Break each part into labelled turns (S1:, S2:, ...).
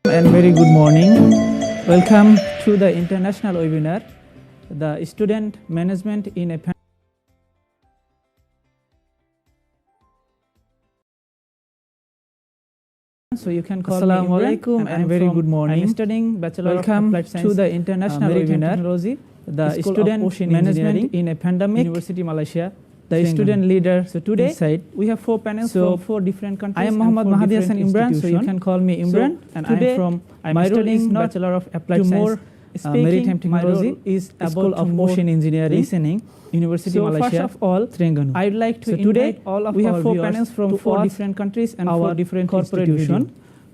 S1: And very good morning. Welcome to the international webinar, the student management in a so you can call me Imran, and very good morning. I'm studying Bachelor Welcome of Applied Science to the international webinar, Technology, the student management in a pandemic, University Malaysia. The Terengganu. Student leader. So today we have 4 panels from 4 different countries. I am Mahdi Hasan Imran, so you can call me Imran. So, and today I'm studying Bachelor of Applied Science, Maritime Technology, is School of Ocean Engineering, listening, University Malaysia. First of all, Terengganu. I'd like to today all of we have 4 panels from 4 different countries and 4 different corporate institutions.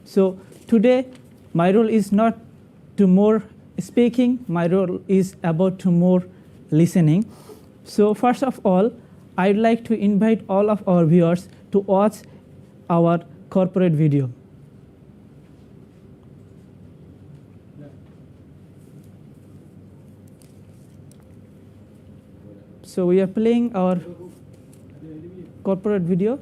S1: So today my role is not to more speaking. My role is about to more listening. So first of all, I'd like to invite all of our viewers to watch our corporate video. So we are playing our corporate video.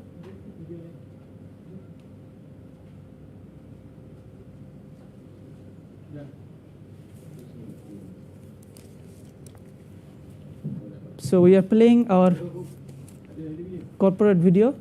S1: So we are playing our corporate video.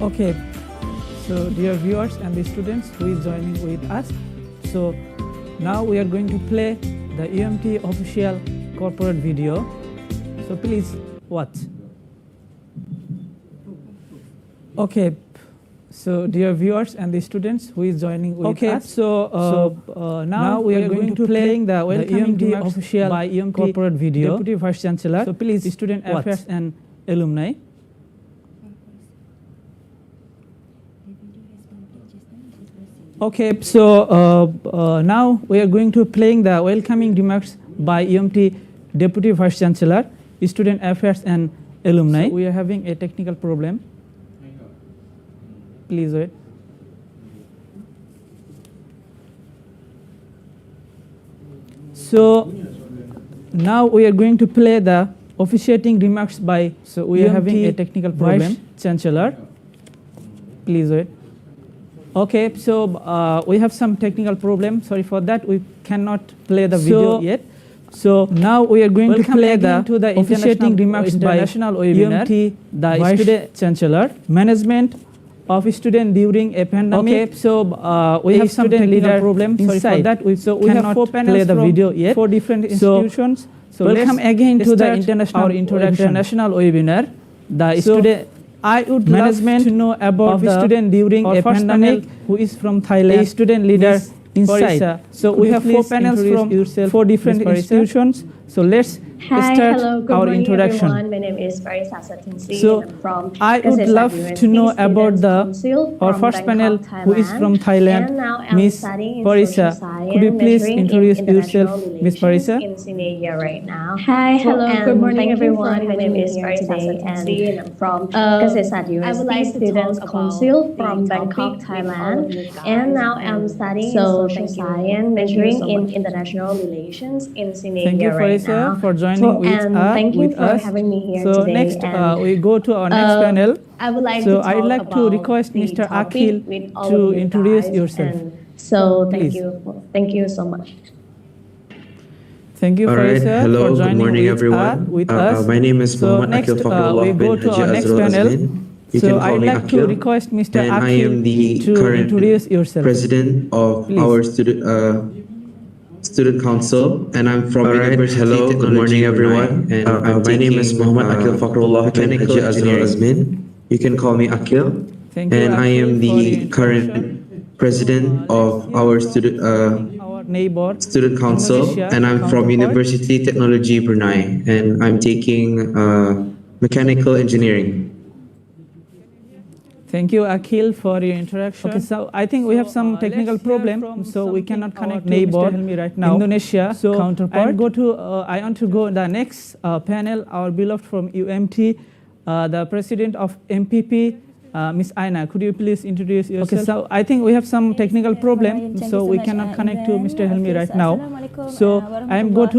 S1: Okay, so dear viewers and the students who is joining with us, so now we are going to play the UMT official corporate video. So please watch. Okay, so dear viewers and the students who is joining with us. Now we are going to play the welcoming remarks official by corporate video, Deputy Vice Chancellor. So please, Student Affairs and Alumni. Okay, so now we are going to play the welcoming remarks by UMT Deputy Vice Chancellor, Student Affairs and Alumni. So we are having a technical problem. Please wait. So now we are going to play the officiating remarks by. So we are having a technical problem. Vice Chancellor. Please wait. Okay, so we have some technical problem. Sorry for that. We cannot play the video yet. So now we are going to play the officiating remarks by UMT, the Vice Chancellor, management of student during a pandemic. Okay, so we have some technical problem. Sorry for that. We have 4 panels play the video yet. 4 different institutions. So welcome again to the international webinar. The student. I would management to know about the student during a pandemic who is from Thailand. Student leader inside. Parisa. So we have 4 panels from 4 different institutions. So let's start our introduction.
S2: Everyone. My name is Parisa Sattinsee.
S1: So
S2: I'm from
S1: I would
S2: Kasetsart
S1: love to know about the our first panel who is from Thailand, Miss Parisa. Could you please introduce yourself, Miss Parisa?
S2: Right now. Hi, hello, good morning everyone. My name is Parisa Sattinsee and I'm from Kasetsart University Students Council from Bangkok, Thailand. And now I'm studying social science, majoring in international relations in Sydney.
S1: Thank you, Parisa, for joining with us.
S2: Thank you for having me here
S1: so
S2: today.
S1: Next, we go to our next panel.
S2: I would like
S1: so
S2: to talk
S1: I'd like to request Mr. Aqil to introduce yourself.
S2: So thank you so much.
S1: Thank you, Parisa,
S3: hello,
S1: for joining
S3: good morning, everyone.
S1: With us.
S3: My name is Muhd.
S1: Next, we go to our next panel. So I'd like to request Mr.
S3: And I am the
S1: to
S3: current
S1: introduce yourself.
S3: President of our student council, and I'm from University.
S4: Hello, good morning, everyone.
S3: And
S4: my name is Aqil Fakhrullah bin Azhar.
S3: You can call me Aqil.
S1: Thank you,
S3: and I am the current president of our
S1: neighbor
S3: student council,
S1: Indonesia
S3: and I'm from Universiti Teknologi Brunei, and I'm taking mechanical engineering.
S1: Thank you, Aqil, for your introduction. Okay, so I think we have some technical problem, so we cannot connect neighbor Helmi right now. Indonesia counterpart. I want to go the next panel. Our beloved from UMT, the president of MPP, Miss Aina. Could you please introduce yourself? Okay, so I think we have some technical problem, so we cannot connect to Mr. Helmi right now. So I want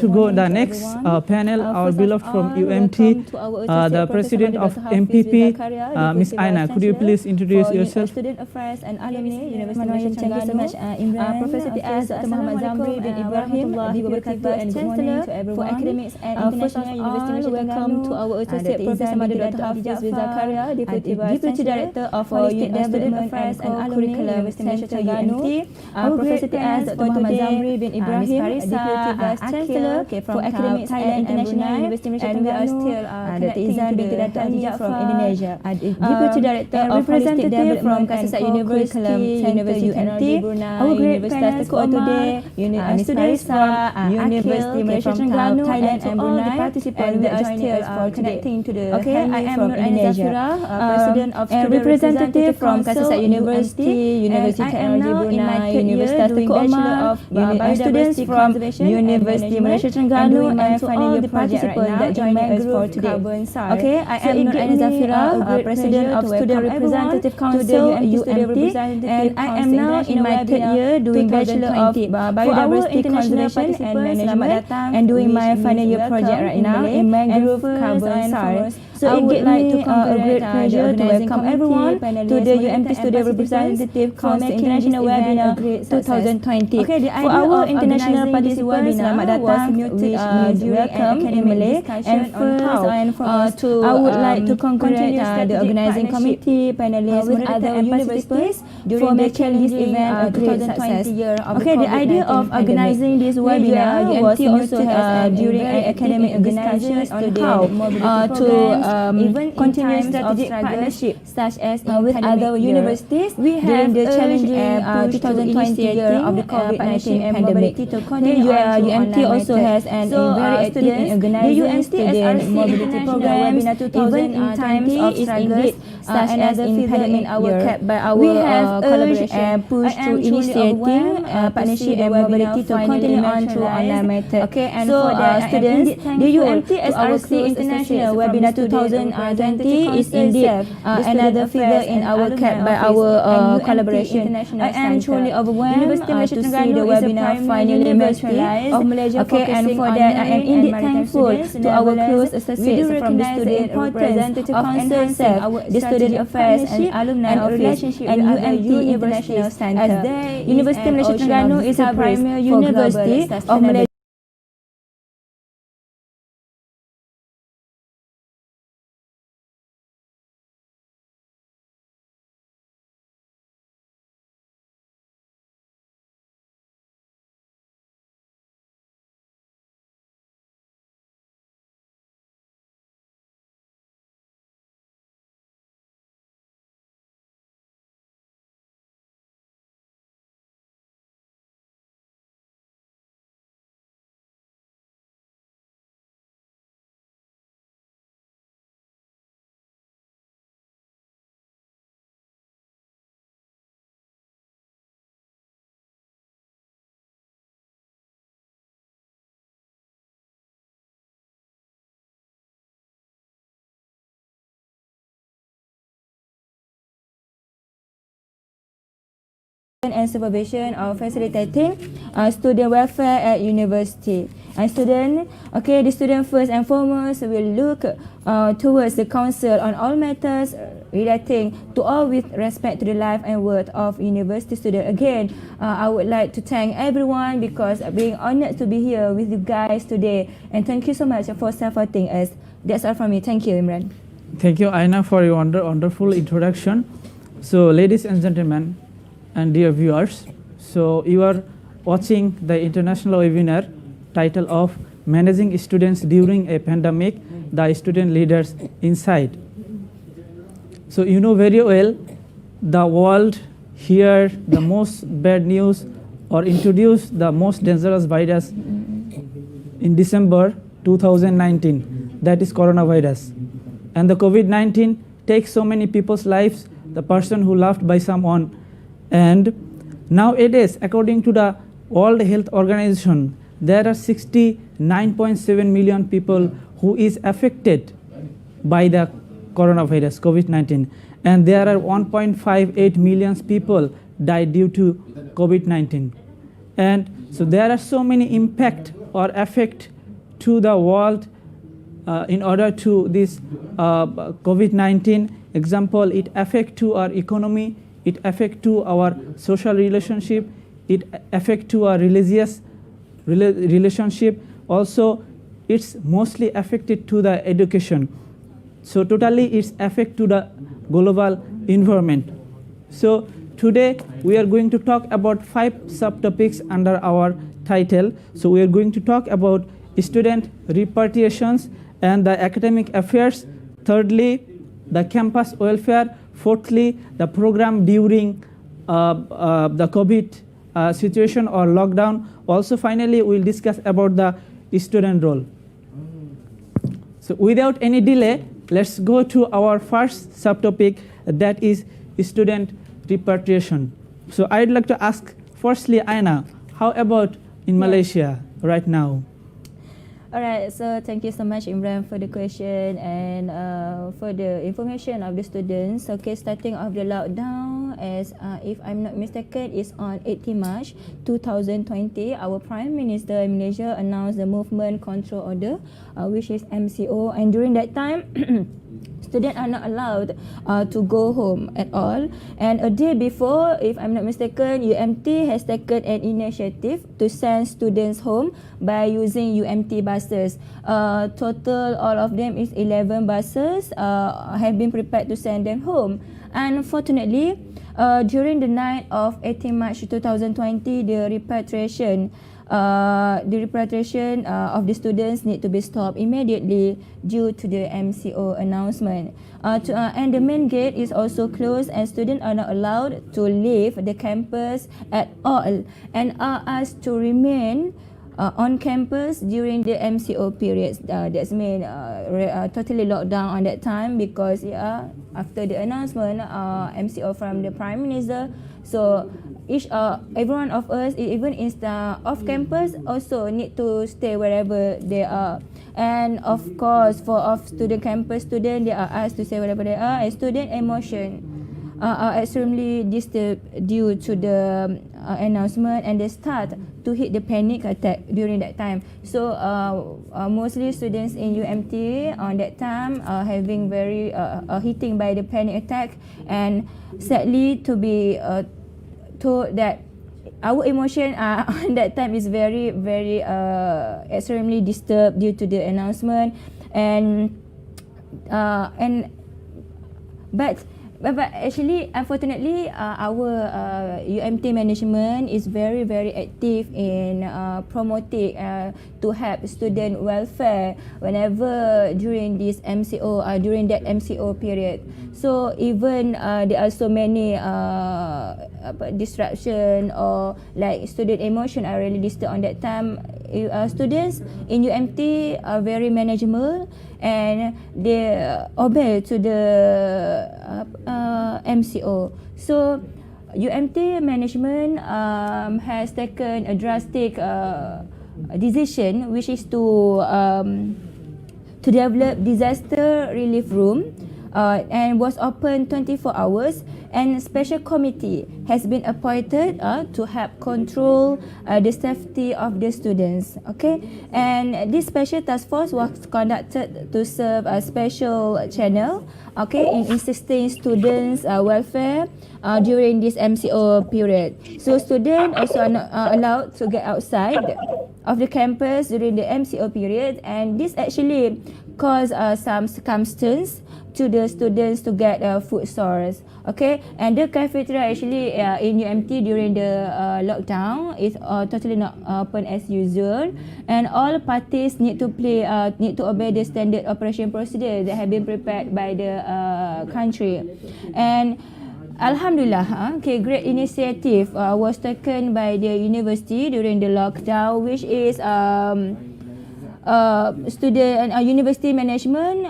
S1: to go the next panel. Our beloved from UMT, the president of MPP, Miss Aina. Could you please introduce yourself?
S5: Student Affairs and Alumni, University Malaysia, Terengganu, Imran, Professor T.S. Muhammad Zamri bin Ibrahim, Di-Pertua, and good morning to everyone. For academics and international University Malaysia, welcome to our associate Professor Dr. Zafirah, Deputy Director of Student Affairs and Alumni, University Malaysia, Terengganu, Professor T.S. Muhammad Zamri bin Ibrahim, Deputy Vice Chancellor for academics and international University Malaysia, and we are still connecting to Dr. from Indonesia. Deputy Director of Representative from Kasetsart University, Universiti, our great Universitas Teuku today, students from Universiti Malaysia, Terengganu, Thailand and Brunei, and we are still connecting to the Helmi from Indonesia, President of Student Representative from Kasetsart University, University Teknologi Brunei, Universitas Teuku Umar, students from Universiti Malaysia, Terengganu, and to all the participants that join us for today. Okay, I am Noor and Zafirah, President of Student Representative Council, UMT, and I am now in my 3rd year doing Bachelor of Biodiversity Conservation and Management and doing my final year project right now in Mangrove Carbon Science. So I would like to a great pleasure to welcome everyone to the UMT Student Representative Council International Webinar 2020. Okay, for our international participants, selamat datang, which means welcome in Malay. And first, I would like to congratulate the organizing committee, panelists, and other participants for making this event a great success. Okay, the idea of organizing this webinar was also during an academic discussions on how to even continuous strategic partnership such as with other universities during the challenging 2020 year of the COVID-19 pandemic. UMT also has an very active in organizing student mobility programs even in times of struggle such as in pandemic year. We have urged and pushed to initiating partnership and mobility to continue on through online method. And so students, the UMT SRC International Webinar 2020 is indeed another figure in our cap by our collaboration. I am truly overwhelmed to see the webinar finally materialized of Malaysia. And for that I am indeed thankful to our close associates from the student importance of enhancing the student affairs and alumni office and UMT International Center. Universiti Malaysia Terengganu is a premier university of Malaysia. And supervision of facilitating student welfare at university. And the student first and foremost will look towards the council on all matters relating to all with respect to the life and work of university student. Again, I would like to thank everyone because being honored to be here with you guys today. And thank you so much for supporting us. That's all from me. Thank you, Imran.
S1: Thank you, Aina, for your wonderful introduction. So, ladies and gentlemen, and dear viewers, so you are watching the international webinar title of Managing Students During a Pandemic, the Student Leaders Inside. So you know very well the world hear the most bad news or introduce the most dangerous virus in December 2019, that is coronavirus. And the COVID-19 takes so many people's lives, the person who loved by someone. And nowadays, according to the World Health Organization, there are 69.7 million people who is affected by the coronavirus, COVID-19. And there are 1.58 million people died due to COVID-19. And so there are so many impact or effect to the world in order to this COVID-19. Example, it affect to our economy, it affect to our social relationship, it affect to our religious relationship. Also, it's mostly affected to the education. So totally it's affect to the global environment. So today we are going to talk about 5 subtopics under our title. So we are going to talk about student repatriations and the academic affairs. Thirdly, the campus welfare. Fourthly, the program during the COVID situation or lockdown. Also, finally, we'll discuss about the student role. So without any delay, let's go to our first subtopic, that is student repatriation. So I'd like to ask, firstly, Aina, how about in Malaysia right now?
S5: Alright, so thank you so much, Imran, for the question and for the information of the students. Okay, starting off the lockdown, as if I'm not mistaken, is on 18 March 2020. Our Prime Minister in Malaysia announced the Movement Control Order, which is MCO, and during that time, students are not allowed to go home at all. And a day before, if I'm not mistaken, UMT has taken an initiative to send students home by using UMT buses. Total, all of them is 11 buses have been prepared to send them home. Unfortunately, during the night of 18 March 2020, the repatriation the repatriation of the students need to be stopped immediately due to the MCO announcement. And the main gate is also closed and students are not allowed to leave the campus at all and are asked to remain on campus during the MCO periods. That's mean totally locked down on that time because after the announcement MCO from the Prime Minister, so every one of us, even in off campus, also need to stay wherever they are. And of course, for off student campus students, they are asked to stay wherever they are. And student emotion are extremely disturbed due to the announcement, and they start to hit the panic attack during that time. So mostly students in UMT on that time are having very hitting by the panic attack, and sadly to be told that our emotion on that time is very extremely disturbed due to the announcement, but actually, unfortunately, our UMT management is very active in promoting to help student welfare whenever during this MCO during that MCO period. So even there are so many disruption or like student emotion are really disturbed on that time. Students in UMT are very manageable and they obey to the MCO. So UMT management has taken a drastic decision, which is to develop disaster relief room and was open 24 hours, and a special committee has been appointed to help control the safety of the students. Okay, and this special task force was conducted to serve a special channel, okay, in assisting students' welfare during this MCO period. So students also are not allowed to get outside of the campus during the MCO period, and this actually caused some circumstance to the students to get food source. Okay, and the cafeteria actually in UMT during the lockdown is totally not open as usual, and all parties need to obey the standard operation procedure that have been prepared by the country. And Alhamdulillah, great initiative was taken by the university during the lockdown, which is student and university management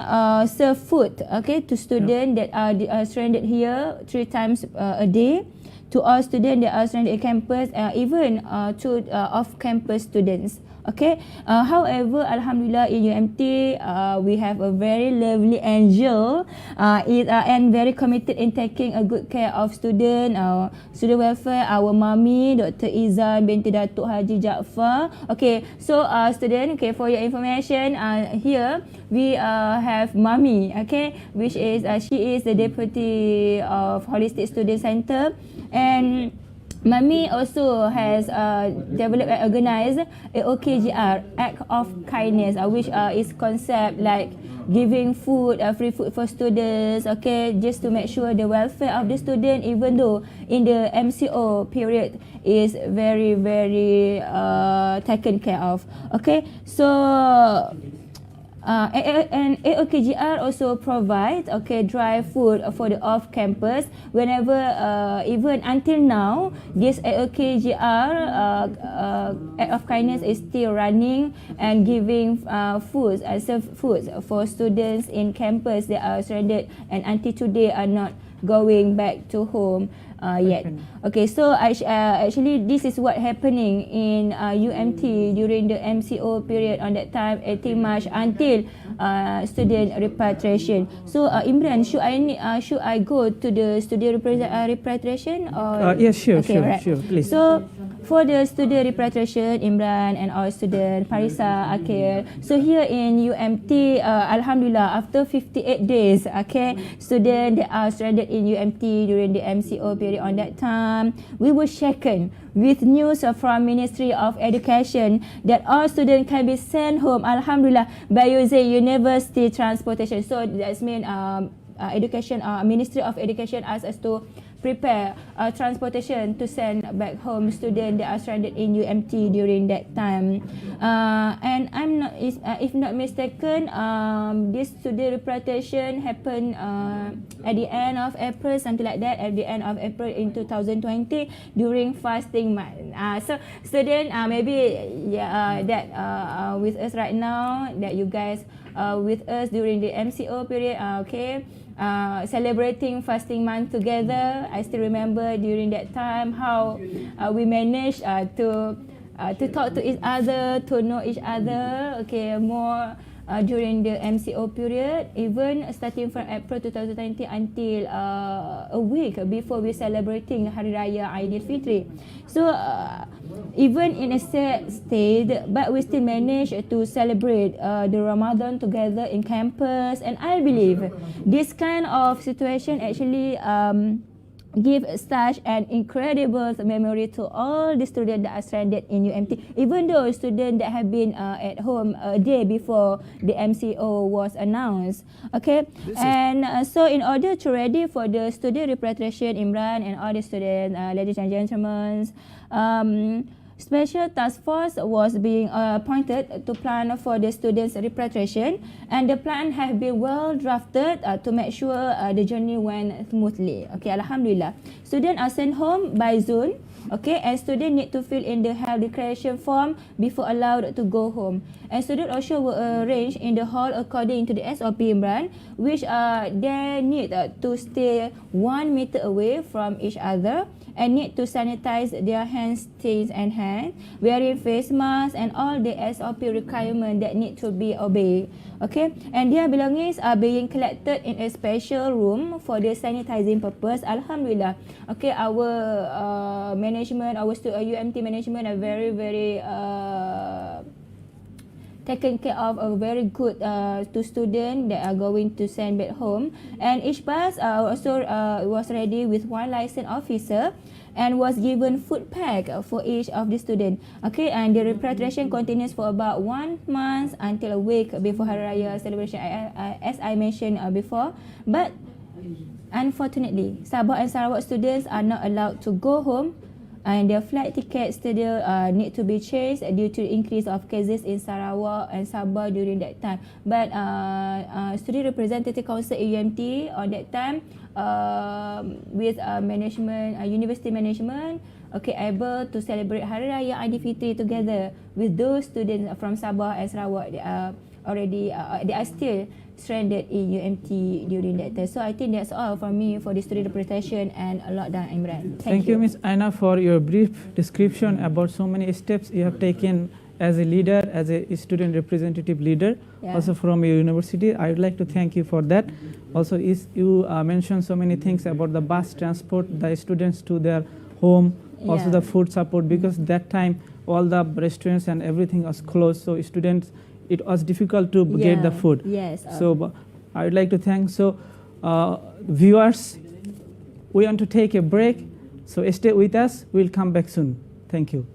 S5: serve food, to students that are stranded here 3 times a day, to all students that are stranded at campus, even to off-campus students. Okay. However, Alhamdulillah, in UMT we have a very lovely angel and very committed in taking a good care of student welfare. Our mommy, Dr. Izan binti Datuk Haji Jaafar. Okay, so student, okay, for your information, here we have mommy, okay, which is she is the deputy of Holistic Student Center, and Mami also has developed and organized AOKGR, Act of Kindness, which is concept like giving food, free food for students, okay, just to make sure the welfare of the student, even though in the MCO period is very taken care of. Okay, so and AOKGR also provides dry food for the off-campus whenever, even until now, this AOKGR Act of Kindness is still running and giving foods for students in campus that are stranded and until today are not going back to home yet. Okay, so actually this is what happening in UMT during the MCO period on that time, 18 March until student repatriation. So Imran, should I go to the student repatriation or?
S1: Yes, sure,
S5: okay,
S1: sure, please.
S5: So for the student repatriation, Imran and our student Parisa, Aqil. So here in UMT, Alhamdulillah, after 58 days, okay, students that are stranded in UMT during the MCO period on that time, we were shaken with news from Ministry of Education that all students can be sent home, Alhamdulillah, by using university transportation. So that's mean Ministry of Education asked us to prepare transportation to send back home students that are stranded in UMT during that time. And I'm not, if not mistaken, this student repatriation happened at the end of April, something like that, at the end of April in 2020 during fasting month. So student, maybe that with us right now, that you guys with us during the MCO period, okay, celebrating fasting month together. I still remember during that time how we managed to talk to each other, to know each other, okay, more during the MCO period, even starting from April 2020 until a week before we celebrating Hari Raya Aidilfitri. So even in a sad state, but we still managed to celebrate the Ramadan together in campus, and I believe this kind of situation actually give such an incredible memory to all the students that are stranded in UMT, even though students that have been at home a day before the MCO was announced. Okay, and so in order to ready for the student repatriation, Imran and all the students, ladies and gentlemen, special task force was being appointed to plan for the students' repatriation, and the plan have been well drafted to make sure the journey went smoothly. Okay, Alhamdulillah. Students are sent home by Zoom. Okay, and students need to fill in the health declaration form before allowed to go home. And students also were arranged in the hall according to the SOP, Imran, which they need to stay 1 meter away from each other, and need to sanitize their hands, face and hand, wearing face masks and all the SOP requirements that need to be obeyed. Okay, and their belongings are being collected in a special room for the sanitizing purpose. Alhamdulillah. Okay, our management, our UMT management are very taken care of, a very good to students that are going to send back home. And each bus also was ready with one licensed officer and was given food pack for each of the students. Okay, and the repatriation continues for about 1 month until a week before Hari Raya celebration, as I mentioned before. But unfortunately, Sabah and Sarawak students are not allowed to go home, and their flight tickets still need to be changed due to the increase of cases in Sarawak and Sabah during that time. But Student Representative Council UMT on that time with management, university management, okay, able to celebrate Hari Raya Aidilfitri together with those students from Sabah and Sarawak. They are already they are still stranded in UMT during that time. So I think that's all for me for the student representation and a lot done, Imran.
S1: Thank you, Ms. Aina, for your brief description about so many steps you have taken as a leader, as a student representative leader, also from your university. I would like to thank you for that. Also, you mentioned so many things about the bus transport, the students to their home, also the food support, because that time all the restaurants and everything was closed, so students, it was difficult to get the food.
S5: Yes.
S1: So I would like to thank. So viewers, we want to take a break. So stay with us. We'll come back soon. Thank you.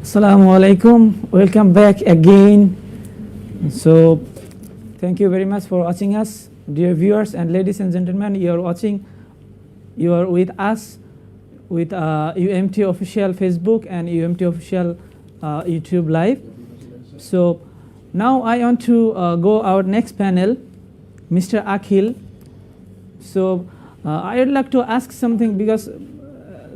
S1: Assalamu alaikum. Welcome back again. So, thank you very much for watching us, dear viewers and ladies and gentlemen. You are with us with UMT official Facebook and UMT official YouTube live. So now I want to go our next panel, Mr. Aqil. So I would like to ask something, because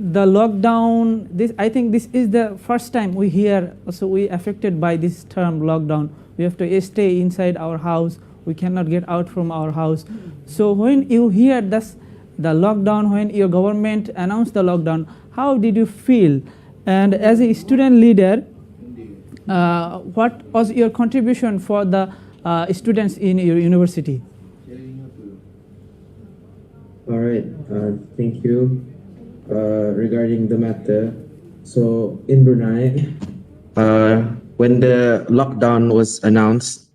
S1: the lockdown, I think this is the first time we hear, so we affected by this term lockdown. We have to stay inside our house. We cannot get out from our house. So when you hear this, the lockdown, when your government announced the lockdown, how did you feel? And as a student leader, what was your contribution for the students in your university?
S3: All right, thank you. Regarding the matter, so in Brunei, when the lockdown was announced,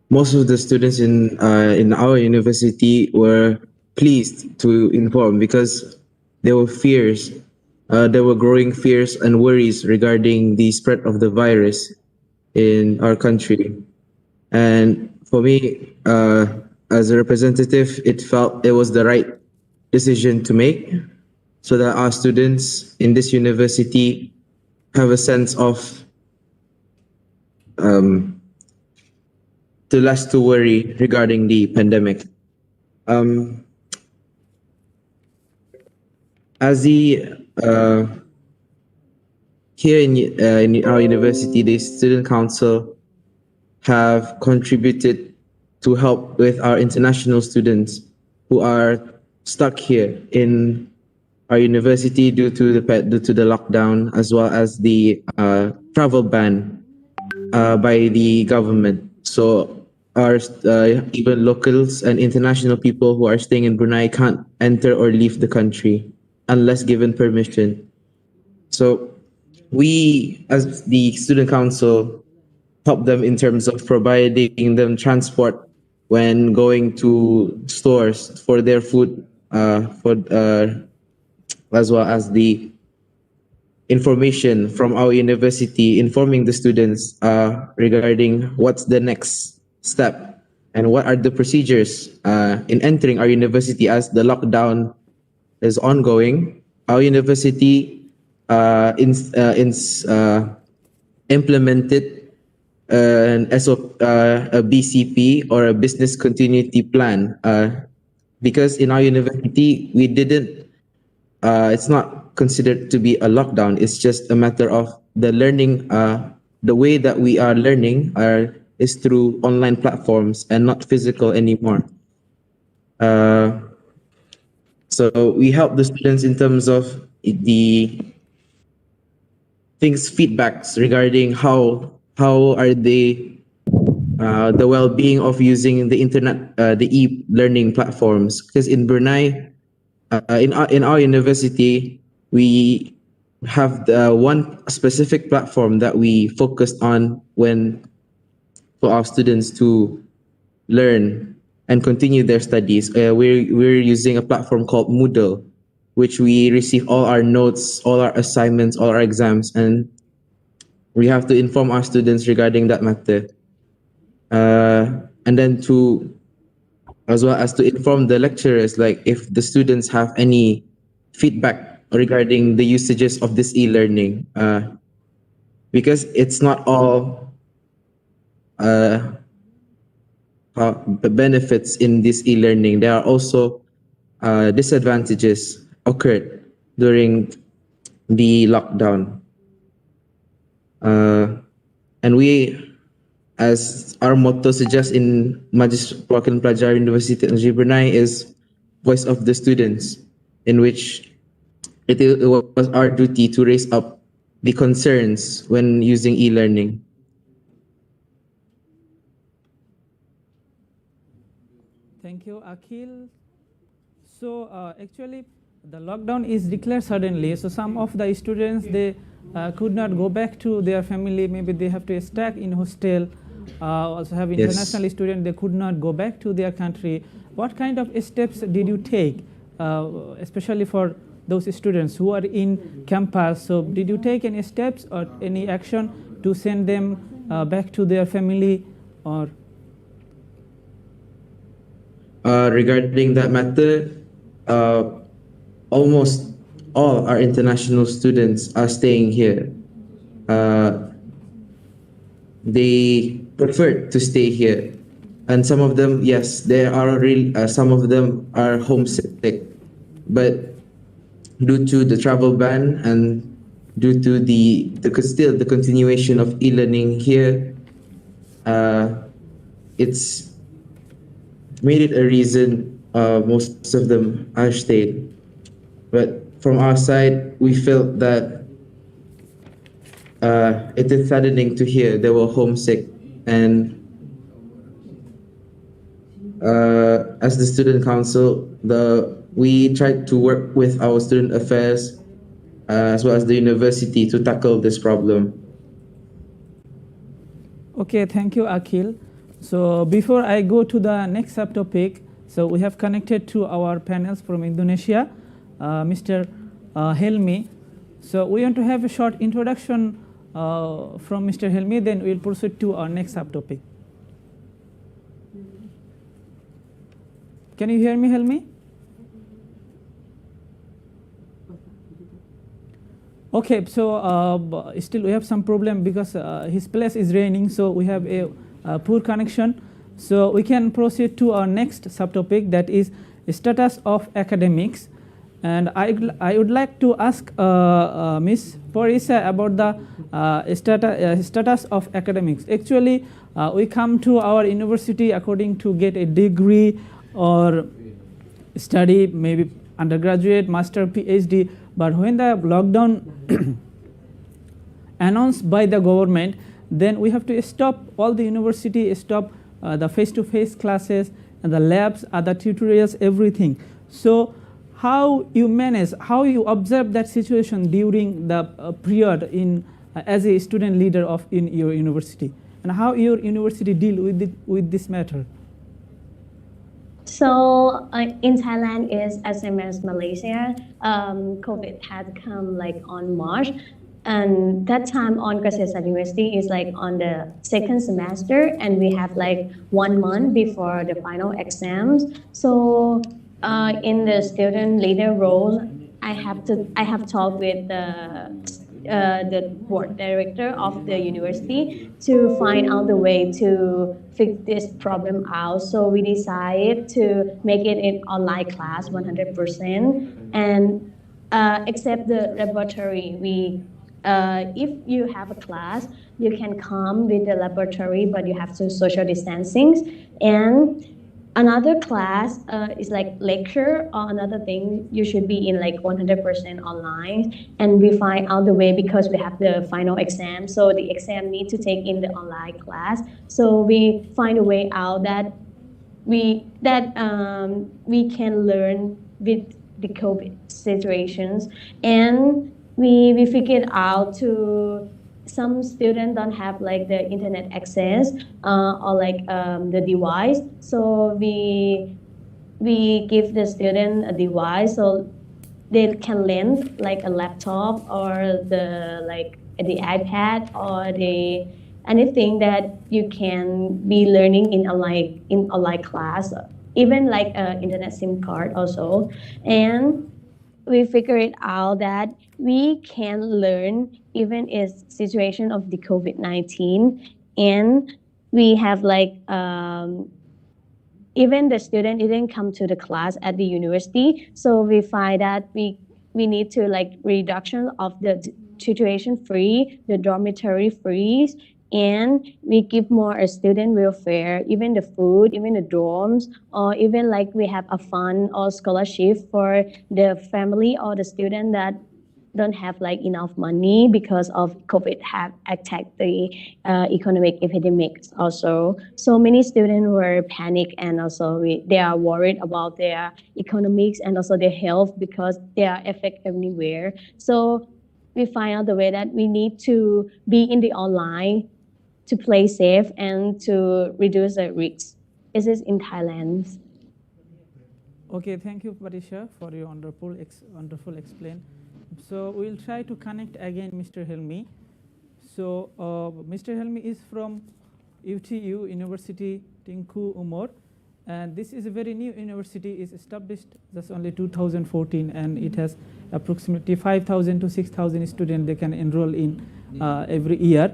S3: most of the students in our university were pleased to inform, because there were fears, there were growing fears and worries regarding the spread of the virus in our country. And for me, as a representative, it felt it was the right decision to make, so that our students in this university have a sense of less to worry regarding the pandemic. As the here in our university, the student council have contributed to help with our international students who are stuck here in our university due to the lockdown, as well as the travel ban by the government. So our even locals and international people who are staying in Brunei can't enter or leave the country unless given permission. So we, as the student council, help them in terms of providing them transport when going to stores for their food, as well as the information from our university informing the students regarding what's the next step and what are the procedures in entering our university. As the lockdown is ongoing, our university implemented a BCP, or a business continuity plan, because in our university we didn't, it's not considered to be a lockdown. It's just a matter of the learning, the way that we are learning is through online platforms and not physical anymore. So we help the students in terms of the feedbacks regarding how are they, the well-being of using the internet, the e-learning platforms. Because in Brunei, in our university, we have one specific platform that we focused on for our students to learn and continue their studies. We're using a platform called Muhd, which we receive all our notes, all our assignments, all our exams, and we have to inform our students regarding that matter. And then as well as to inform the lecturers, like if the students have any feedback regarding the usages of this e-learning, because it's not all benefits in this e-learning. There are also disadvantages occurred during the lockdown. And we, as our motto suggests in Majlis Perwakilan Pelajar Universiti Teknologi Brunei, is voice of the students, in which it was our duty to raise up the concerns when using e-learning.
S1: Thank you, Aqil. So actually, the lockdown is declared suddenly. So some of the students, they could not go back to their family. Maybe they have to stay in hostel. Also have international students, they could not go back to their country. What kind of steps did you take, especially for those students who are in campus. So did you take any steps or any action to send them back to their family or?
S3: Regarding that matter, almost all our international students are staying here. They prefer to stay here, and some of them, yes, there are some of them are homesick, but due to the travel ban and due to the continuation of e-learning here, it's made it a reason most of them are stayed. But from our side, we felt that it is saddening to hear they were homesick, and as the student council, we tried to work with our student affairs as well as the university to tackle this problem.
S1: Okay, thank you, Aqil. So before I go to the next subtopic, so we have connected to our panels from Indonesia, Mr. Helmi. So we want to have a short introduction from Mr. Helmi, then we'll proceed to our next subtopic. Can you hear me, Helmi? Okay, so still we have some problem because his place is raining, so we have a poor connection. So we can proceed to our next subtopic, that is status of academics. And I would like to ask Miss Parisa about the status of academics. Actually, we come to our university according to get a degree or study, maybe undergraduate, master, PhD. But when the lockdown announced by the government, then we have to stop all the university, stop the face-to-face classes and the labs, other tutorials, everything. So how you manage, how you observe that situation during the period in as a student leader in your university, and how your university deal with this matter?
S2: So in Thailand is as same as Malaysia. COVID had come like on March, and that time on Kasetsart University is like on the second semester, and we have like 1 month before the final exams. So in the student leader role, I have talked with the board director of the university to find out the way to fix this problem out. So we decided to make it an online class 100%, and except the laboratory, if you have a class, you can come with the laboratory, but you have to social distancing. And another class is like lecture or another thing, you should be in like 100% online. And we find out the way because we have the final exam. So the exam need to take in the online class. So we find a way out that we can learn with the COVID situations. And we figured out to some students don't have like the internet access or like the device. So we give the student a device so they can lend like a laptop or the iPad or anything that you can be learning in online class, even like internet SIM card also. And we figured out that we can learn even in situation of the COVID-19, and we have like even the student didn't come to the class at the university, so we find that we need to like reduction of the tuition free, the dormitory free, and we give more a student welfare, even the food, even the dorms, or even like we have a fund or scholarship for the family or the student that don't have like enough money because of COVID have attacked the economic epidemics also. So many students were panicked, and also they are worried about their economics and also their health because they are affected everywhere. So we find out the way that we need to be in the online to play safe and to reduce the risks. This is in Thailand.
S1: Okay, thank you, Parisa, for your wonderful explain. So we'll try to connect again Mr. Helmi. So Mr. Helmi is from UTU, University Teuku Umar, and this is a very new university. It's established just only 2014, and it has approximately 5,000 to 6,000 students they can enroll in every year.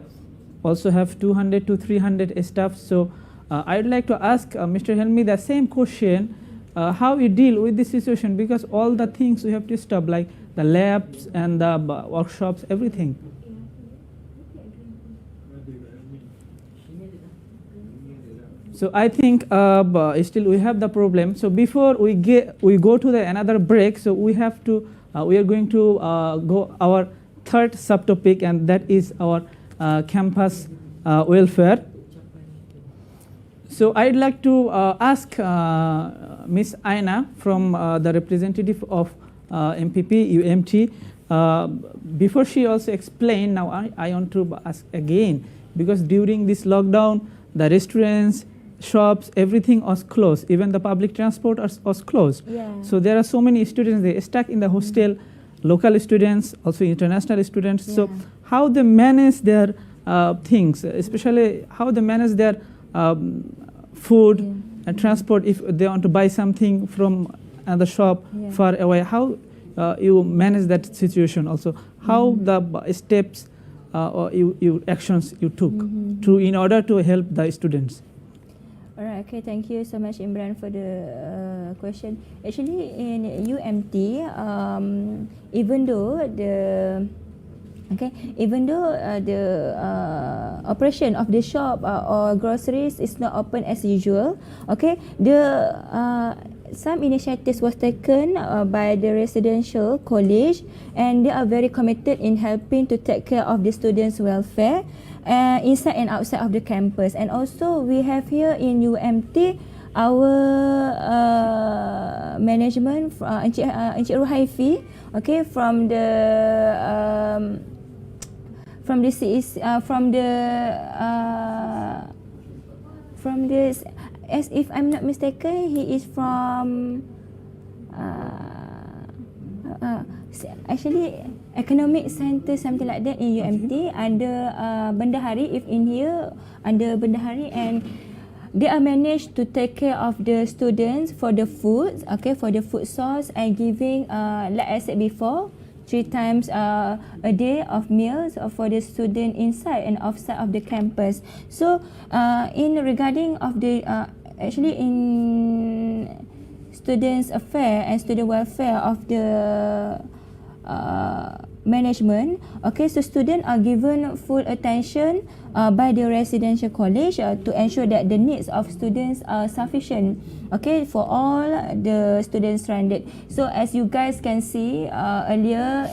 S1: Also have 200 to 300 staff. So I'd like to ask Mr. Helmi the same question, how you deal with this situation, because all the things we have to stop, like the labs and the workshops, everything. So I think still we have the problem. So before we go to the another break, so we have to we are going to go our third subtopic, and that is our campus welfare. So I'd like to ask Miss Aina from the representative of MPP UMT. Before she also explained, now I want to ask again, because during this lockdown, the restaurants, shops, everything was closed. Even the public transport was closed.
S5: Yeah.
S1: So there are so many students, they stuck in the hostel, local students, also international students.
S5: Yeah.
S1: So how they manage their things, especially how they manage their food and transport if they want to buy something from another shop far away. How you manage that situation also? How the steps or you actions you took to in order to help the students?
S5: Alright, okay, thank you so much, Imran, for the question. Actually, in UMT, even though the operation of the shop or groceries is not open as usual, okay, some initiatives was taken by the residential college, and they are very committed in helping to take care of the students' welfare inside and outside of the campus. And also we have here in UMT our management, Encik Ruhaifi, okay, from as if I'm not mistaken, he is from actually economic center, something like that in UMT, under Bendahari, if in here under Bendahari, and they are managed to take care of the students for the food, okay, for the food source, and giving like I said before, 3 times a day of meals for the student inside and outside of the campus. So in regarding of the actually in students affair and student welfare of the management, okay, so students are given full attention by the residential college to ensure that the needs of students are sufficient, okay, for all the students stranded. So as you guys can see earlier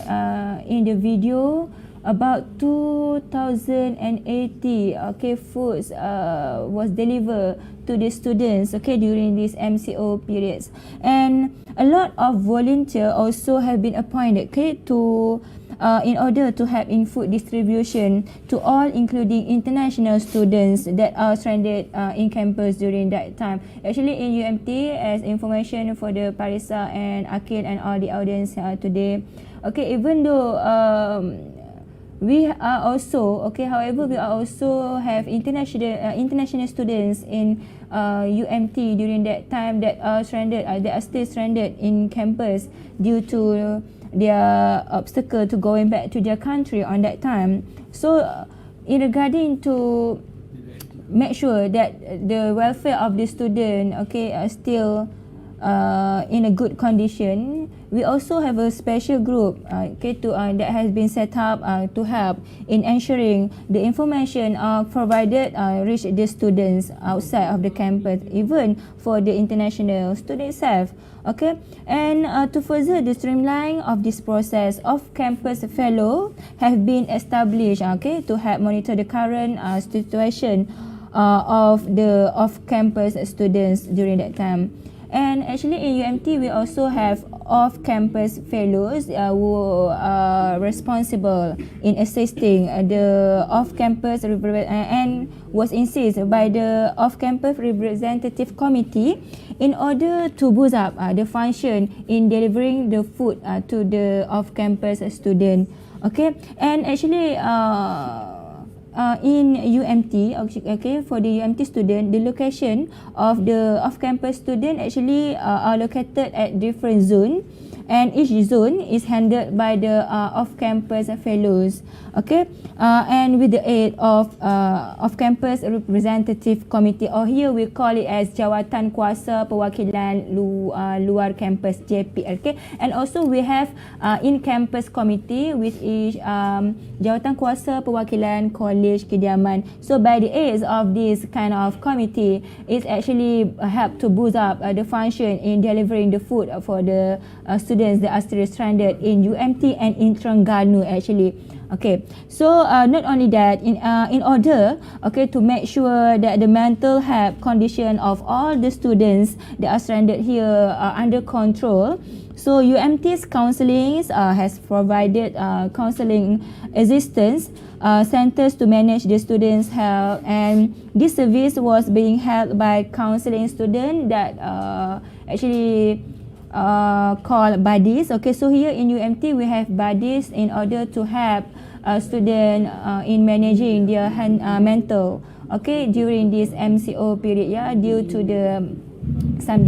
S5: in the video, about 2,080 okay foods was delivered to the students, okay, during these MCO periods, and a lot of volunteers also have been appointed, okay, to in order to help in food distribution to all, including international students that are stranded in campus during that time. Actually in UMT, as information for the Parisa and Aqil and all the audience today, okay, even though we are also, okay, however, we are also have international students in UMT during that time that are stranded, they are still stranded in campus due to their obstacle to going back to their country on that time. So in regarding to make sure that the welfare of the student, okay, are still in a good condition, we also have a special group, okay, that has been set up to help in ensuring the information provided reach the students outside of the campus, even for the international students itself, okay. And to further the streamline of this process, off-campus fellow have been established, okay, to help monitor the current situation of the off-campus students during that time. And actually in UMT we also have off-campus fellows who are responsible in assisting the off-campus and was insisted by the off-campus representative committee in order to boost up the function in delivering the food to the off-campus student. Okay, and actually in UMT, okay, for the UMT student, the location of the off-campus student actually are located at different zone, and each zone is handled by the off-campus fellows. Okay, and with the aid of off-campus representative committee, or here we call it as Jawatan Kuasa Perwakilan Luar Campus JP. Okay, and also we have in-campus committee, which is Jawatan Kuasa Perwakilan College Kediaman. So by the aid of this kind of committee, it actually help to boost up the function in delivering the food for the students that are still stranded in UMT and in Terengganu actually. Okay, so not only that, in order, okay, to make sure that the mental health condition of all the students that are stranded here are under control, so UMT's counselling has provided counselling assistance centers to manage the students' health, and this service was being held by counselling students that actually called buddies. Okay, so here in UMT we have buddies in order to help student in managing their mental, okay, during this MCO period, yeah, due to the some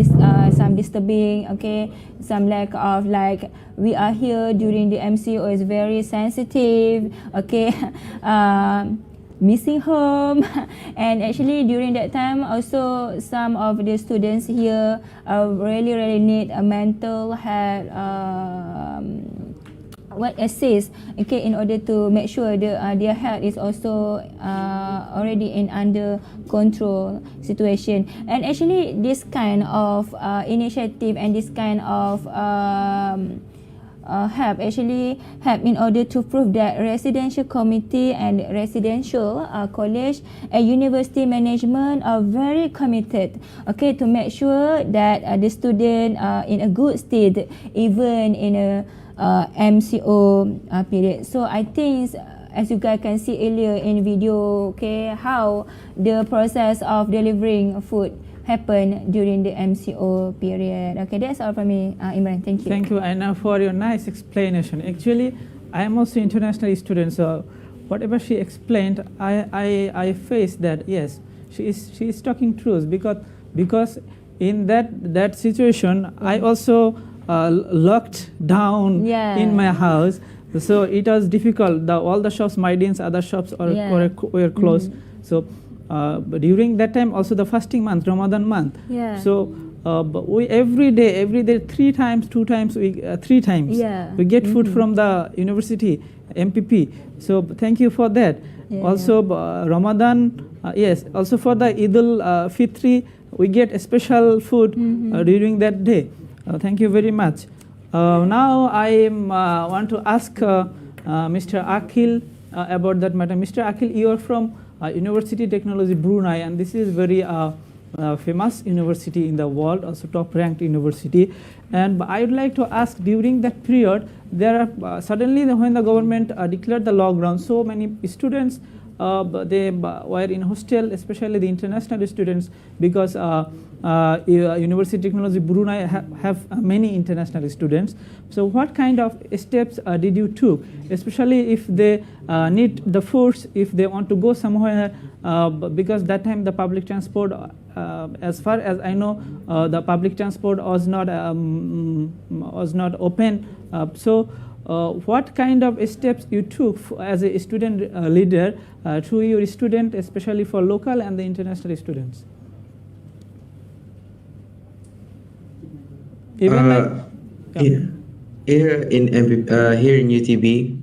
S5: disturbing, okay, some lack of, like, we are here during the MCO is very sensitive, okay, missing home and actually during that time also some of the students here really need a mental health assist, okay, in order to make sure their health is also already in under control situation. And actually this kind of initiative and this kind of help in order to prove that residential committee and residential college and university management are very committed, okay, to make sure that the student are in a good state even in a MCO period. So I think as you guys can see earlier in video, okay, how the process of delivering food happen during the MCO period. Okay, that's all from me, Imran. Thank you.
S1: Thank you, Aina, for your nice explanation. Actually, I am also international student, so whatever she explained, I face that. Yes, she is talking truth, because in that situation, I also locked down in my house, so it was difficult. All the shops, Mahadi's other shops were closed. So during that time also the fasting month, Ramadan month. So we every day 3 times we get food from the university MPP. So thank you for that. Also Ramadan, yes, also for the Eid al-Fitri we get a special food during that day. Thank you very much. Now I want to ask Mr. Aqil about that matter. Mr. Aqil, you are from University Teknologi Brunei, and this is very famous university in the world, also top ranked university. And I would like to ask, during that period, there are suddenly when the government declared the lockdown, so many students they were in hostel, especially the international students, because University Technology Brunei have many international students. So what kind of steps did you took, especially if they need the foods, if they want to go somewhere, because that time the public transport, as far as I know, the public transport was not open. So what kind of steps you took as a student leader to your student, especially for local and the international students?
S3: Here in UTB,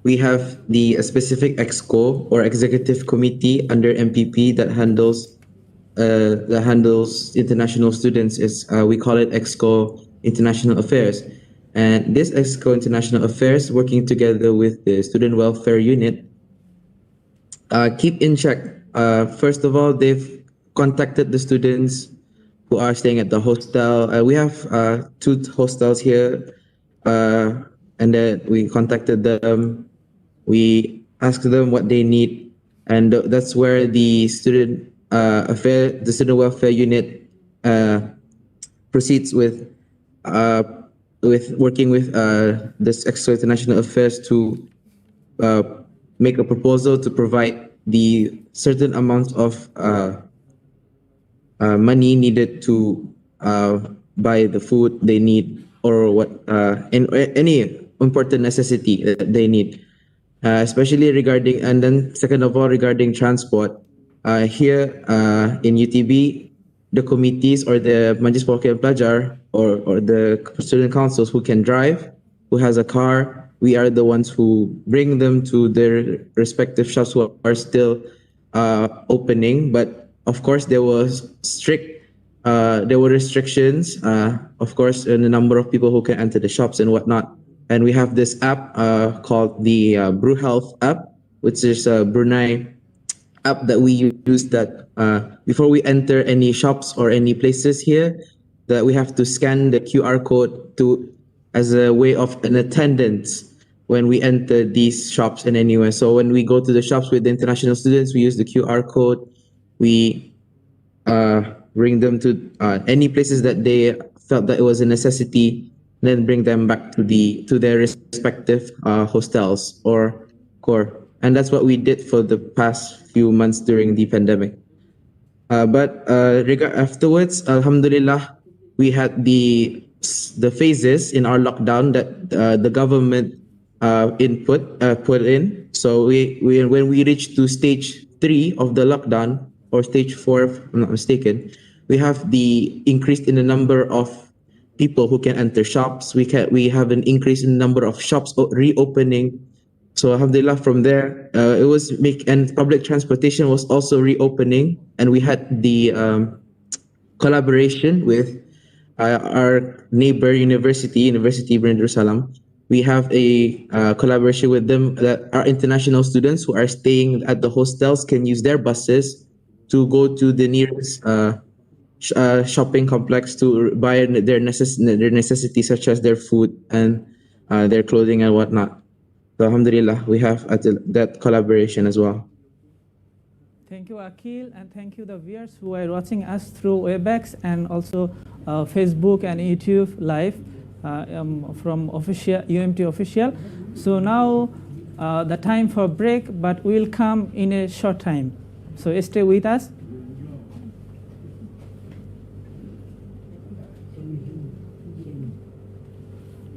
S3: we have the specific EXCO or executive committee under MPP that handles international students. We call it EXCO International Affairs, and this EXCO International Affairs, working together with the Student Welfare Unit, keep in check. First of all, they've contacted the students who are staying at the hostel. We have 2 hostels here, and then we contacted them. We asked them what they need, and that's where the the student welfare unit proceeds with working with this Exco International Affairs to make a proposal to provide the certain amount of money needed to buy the food they need, or any important necessity that they need, especially regarding, and then second of all, regarding transport. Here in UTB, the committees or the Majlis Perwakilan Pelajar or the student councils who can drive, who has a car, we are the ones who bring them to their respective shops who are still opening. But of course, there were restrictions, of course, in the number of people who can enter the shops and whatnot. And we have this app called the Brew Health app, which is a Brunei app that we use, that before we enter any shops or any places here, that we have to scan the QR code as a way of an attendance when we enter these shops and anywhere. So when we go to the shops with the international students, we use the QR code. We bring them to any places that they felt that it was a necessity, then bring them back to their respective hostels or core. And that's what we did for the past few months during the pandemic. But afterwards, alhamdulillah, we had the phases in our lockdown that the government put in. So when we reached to stage 3 of the lockdown, or stage 4, if I'm not mistaken, we have the increase in the number of people who can enter shops. We have an increase in the number of shops reopening. So alhamdulillah, from there, and public transportation was also reopening, and we had the collaboration with our neighbor Universiti Darussalam. We have a collaboration with them that our international students who are staying at the hostels can use their buses to go to the nearest shopping complex to buy their necessities, such as their food and their clothing and whatnot. So alhamdulillah, we have that collaboration as well.
S1: Thank you, Aqil, and thank you the viewers who are watching us through Webex and also Facebook and YouTube live from UMT official. So now the time for break, but we'll come in a short time. So stay with us.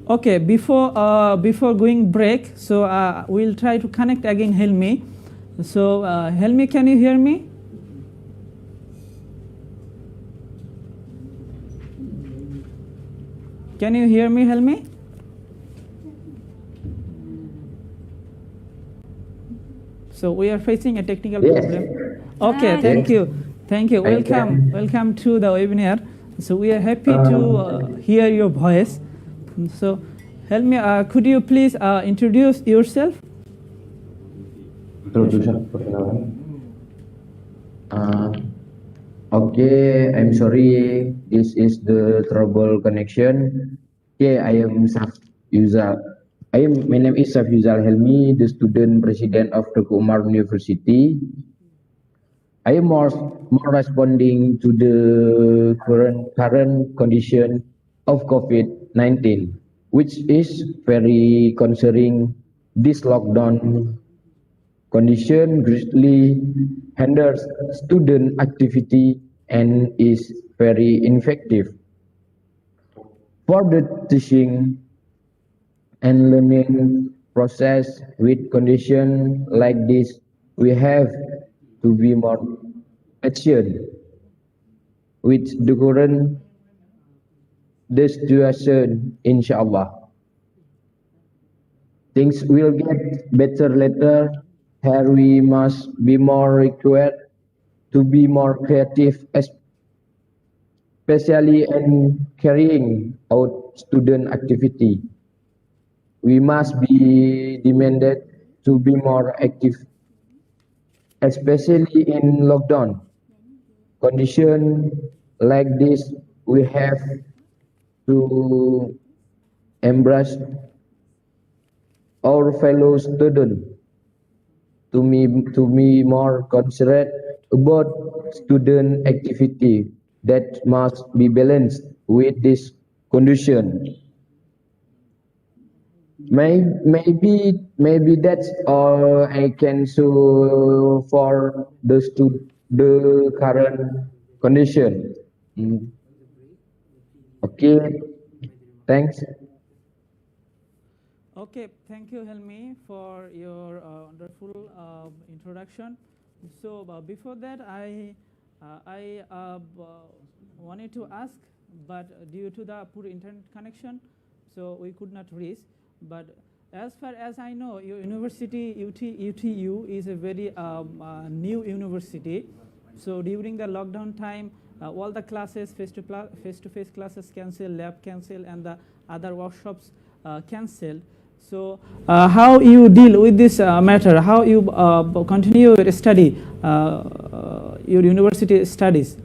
S1: Okay, before going break, so we'll try to connect again Helmi. So Helmi, can you hear me? Can you hear me, Helmi? So we are facing a technical problem. Okay, thank you. Welcome to the webinar. So we are happy to hear your voice. So, Helmi, could you please introduce yourself?
S6: Okay, I'm sorry. This is the trouble connection. Okay, I am Syafyuzal. My name is Syafyuzal Helmi, the student president of Teuku Umar University. I am more responding to the current condition of COVID-19, which is very concerning. This lockdown condition greatly hinders student activity and is very ineffective. For the teaching and learning process with condition like this, we have to be more patient with the current situation. Inshallah, things will get better later. Here we must be more required to be more creative, especially in carrying out student activity. We must be demanded to be more active, especially in lockdown condition. like this, we have to embrace our fellow students to be more considerate about student activity that must be balanced with this condition. Maybe that's all I can show for the current condition. Okay, thanks.
S1: Okay, thank you, Helmi, for your wonderful introduction. So before that, I wanted to ask, but due to the poor internet connection, so we could not reach. But as far as I know, your university, UTU, is a very new university. So during the lockdown time, all the classes, face-to-face classes cancelled, lab cancelled, and the other workshops cancelled. So how you deal with this matter? How you continue your study, your university studies?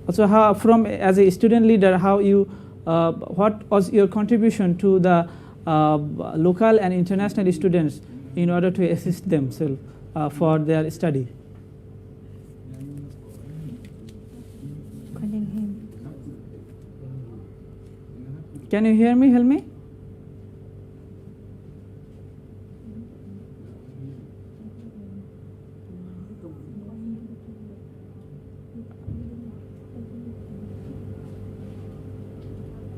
S1: Also, how from as a student leader, how you what was your contribution to the local and international students in order to assist themselves for their study? Can you hear me, Helmi?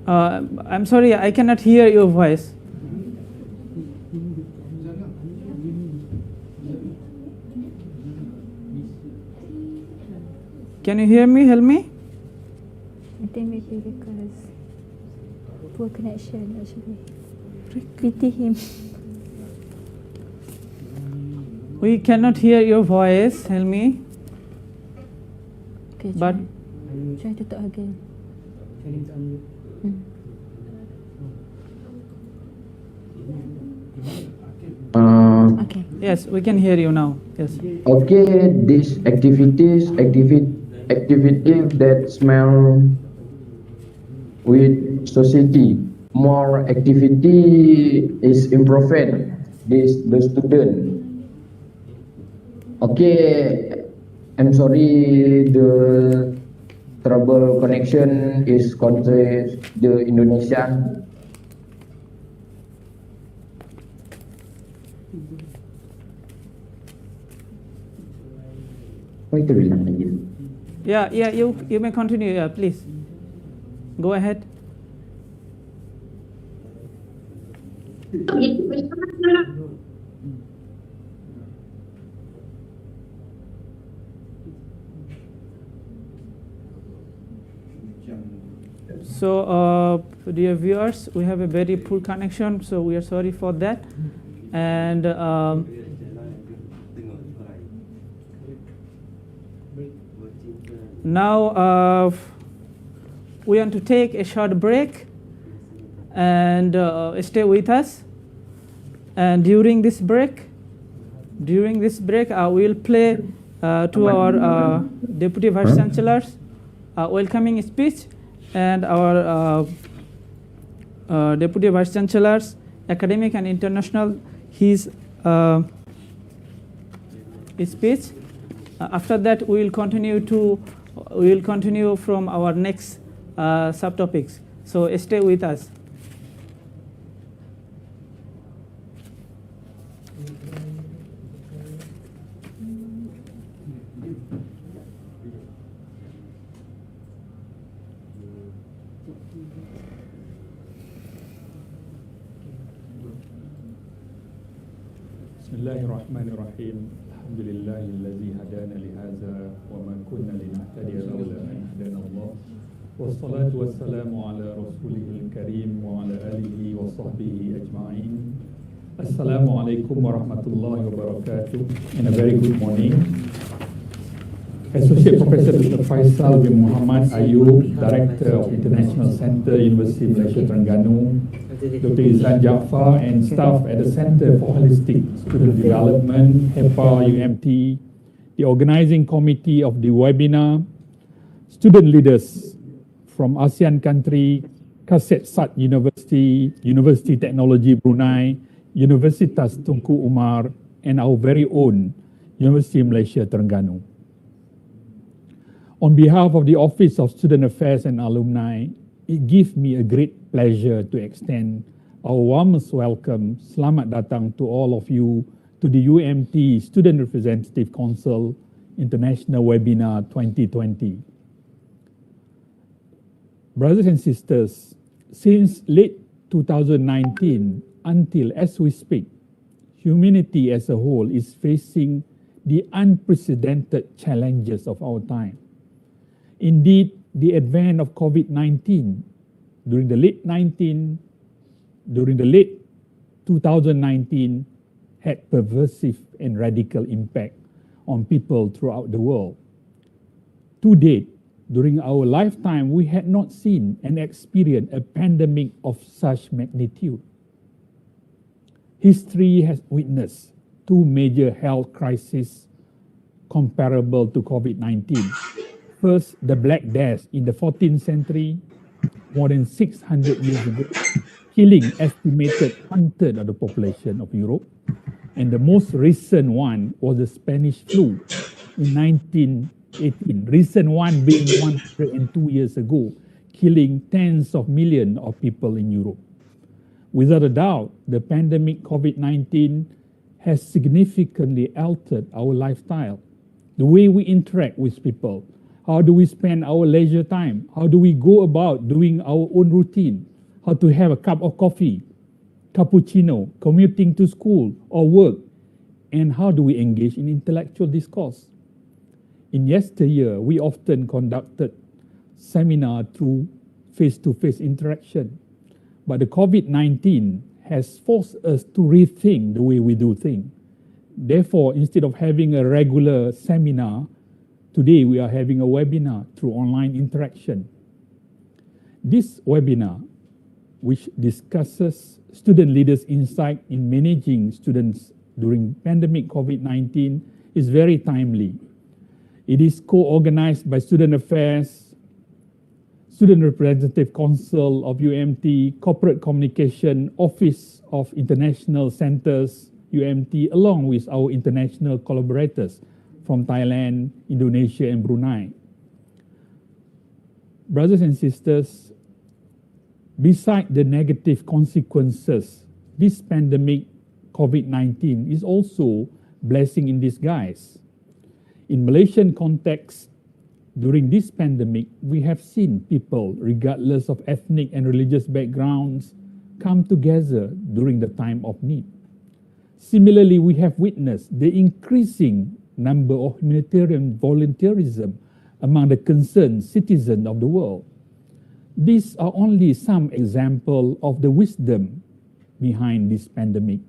S1: I'm sorry, I cannot hear your voice. Can you hear me, Helmi?
S5: I think maybe because poor connection actually. Pity him.
S1: We cannot hear your voice, Helmi.
S5: Okay,
S1: but
S5: try to talk again. Okay.
S1: Yes, we can hear you now. Yes.
S6: Okay, these activities that smell with society. More activity is improved the student. Okay, I'm sorry the trouble connection is country the Indonesia.
S1: Yeah, you may continue, please. Go ahead. So, dear viewers, we have a very poor connection, so we are sorry for that. And now we want to take a short break and stay with us. And during this break, I will play to our Deputy Vice Chancellor's welcoming speech and our Deputy Vice Chancellor's academic and international his speech. After that, we will continue from our next subtopics. So stay with us.
S7: Bismillahirrahmanirrahim. Alhamdulillahilladzi hadana lihadza wa ma kunna linahtadiya laula an hadana Allah. Wassalatu wassalamu ala rasulihil karim wa ala alihi wa sahbihi ajma'in. Assalamu alaikum warahmatullahi wabarakatuh. And a very good morning. Associate Professor Dr. Faisal bin Muhammad Ayub, Director of International Center, University Malaysia Terengganu, Dr. Izan Jaafar and staff at the Center for Holistic Student Development, HEPA UMT, the organizing committee of the webinar, student leaders from ASEAN country, Kasetsart University, University Teknologi Brunei, Universitas Teuku Umar, and our very own University Malaysia Terengganu. On behalf of the Office of Student Affairs and Alumni, it gives me a great pleasure to extend our warmest welcome, selamat datang to all of you to the UMT Student Representative Council International Webinar 2020. Brothers and sisters, since late 2019 until as we speak, humanity as a whole is facing the unprecedented challenges of our time. Indeed, the advent of COVID-19 during the late 2019 had pervasive and radical impact on people throughout the world. To date, during our lifetime, we had not seen and experienced a pandemic of such magnitude. History has witnessed two major health crises comparable to COVID-19. First, the Black Death in the 14th century, more than 600 years ago, killing estimated one-third of the population of Europe. And the most recent one was the Spanish flu in 1918. Recent one being 102 years ago, killing tens of millions of people in Europe. Without a doubt, the pandemic COVID-19 has significantly altered our lifestyle, the way we interact with people. How do we spend our leisure time? How do we go about doing our own routine? How to have a cup of coffee, cappuccino, commuting to school or work? And how do we engage in intellectual discourse? In yesteryear, we often conducted seminars through face-to-face interaction. But the COVID-19 has forced us to rethink the way we do things. Therefore, instead of having a regular seminar, today we are having a webinar through online interaction. This webinar, which discusses student leaders' insight in managing students during pandemic COVID-19, is very timely. It is co-organized by Student Affairs, Student Representative Council of UMT, Corporate Communication, Office of International Centers, UMT, along with our international collaborators from Thailand, Indonesia, and Brunei. Brothers and sisters, beside the negative consequences, this pandemic, COVID-19, is also blessing in disguise. In Malaysian context, during this pandemic, we have seen people, regardless of ethnic and religious backgrounds, come together during the time of need. Similarly, we have witnessed the increasing number of humanitarian volunteerism among the concerned citizens of the world. These are only some examples of the wisdom behind this pandemic.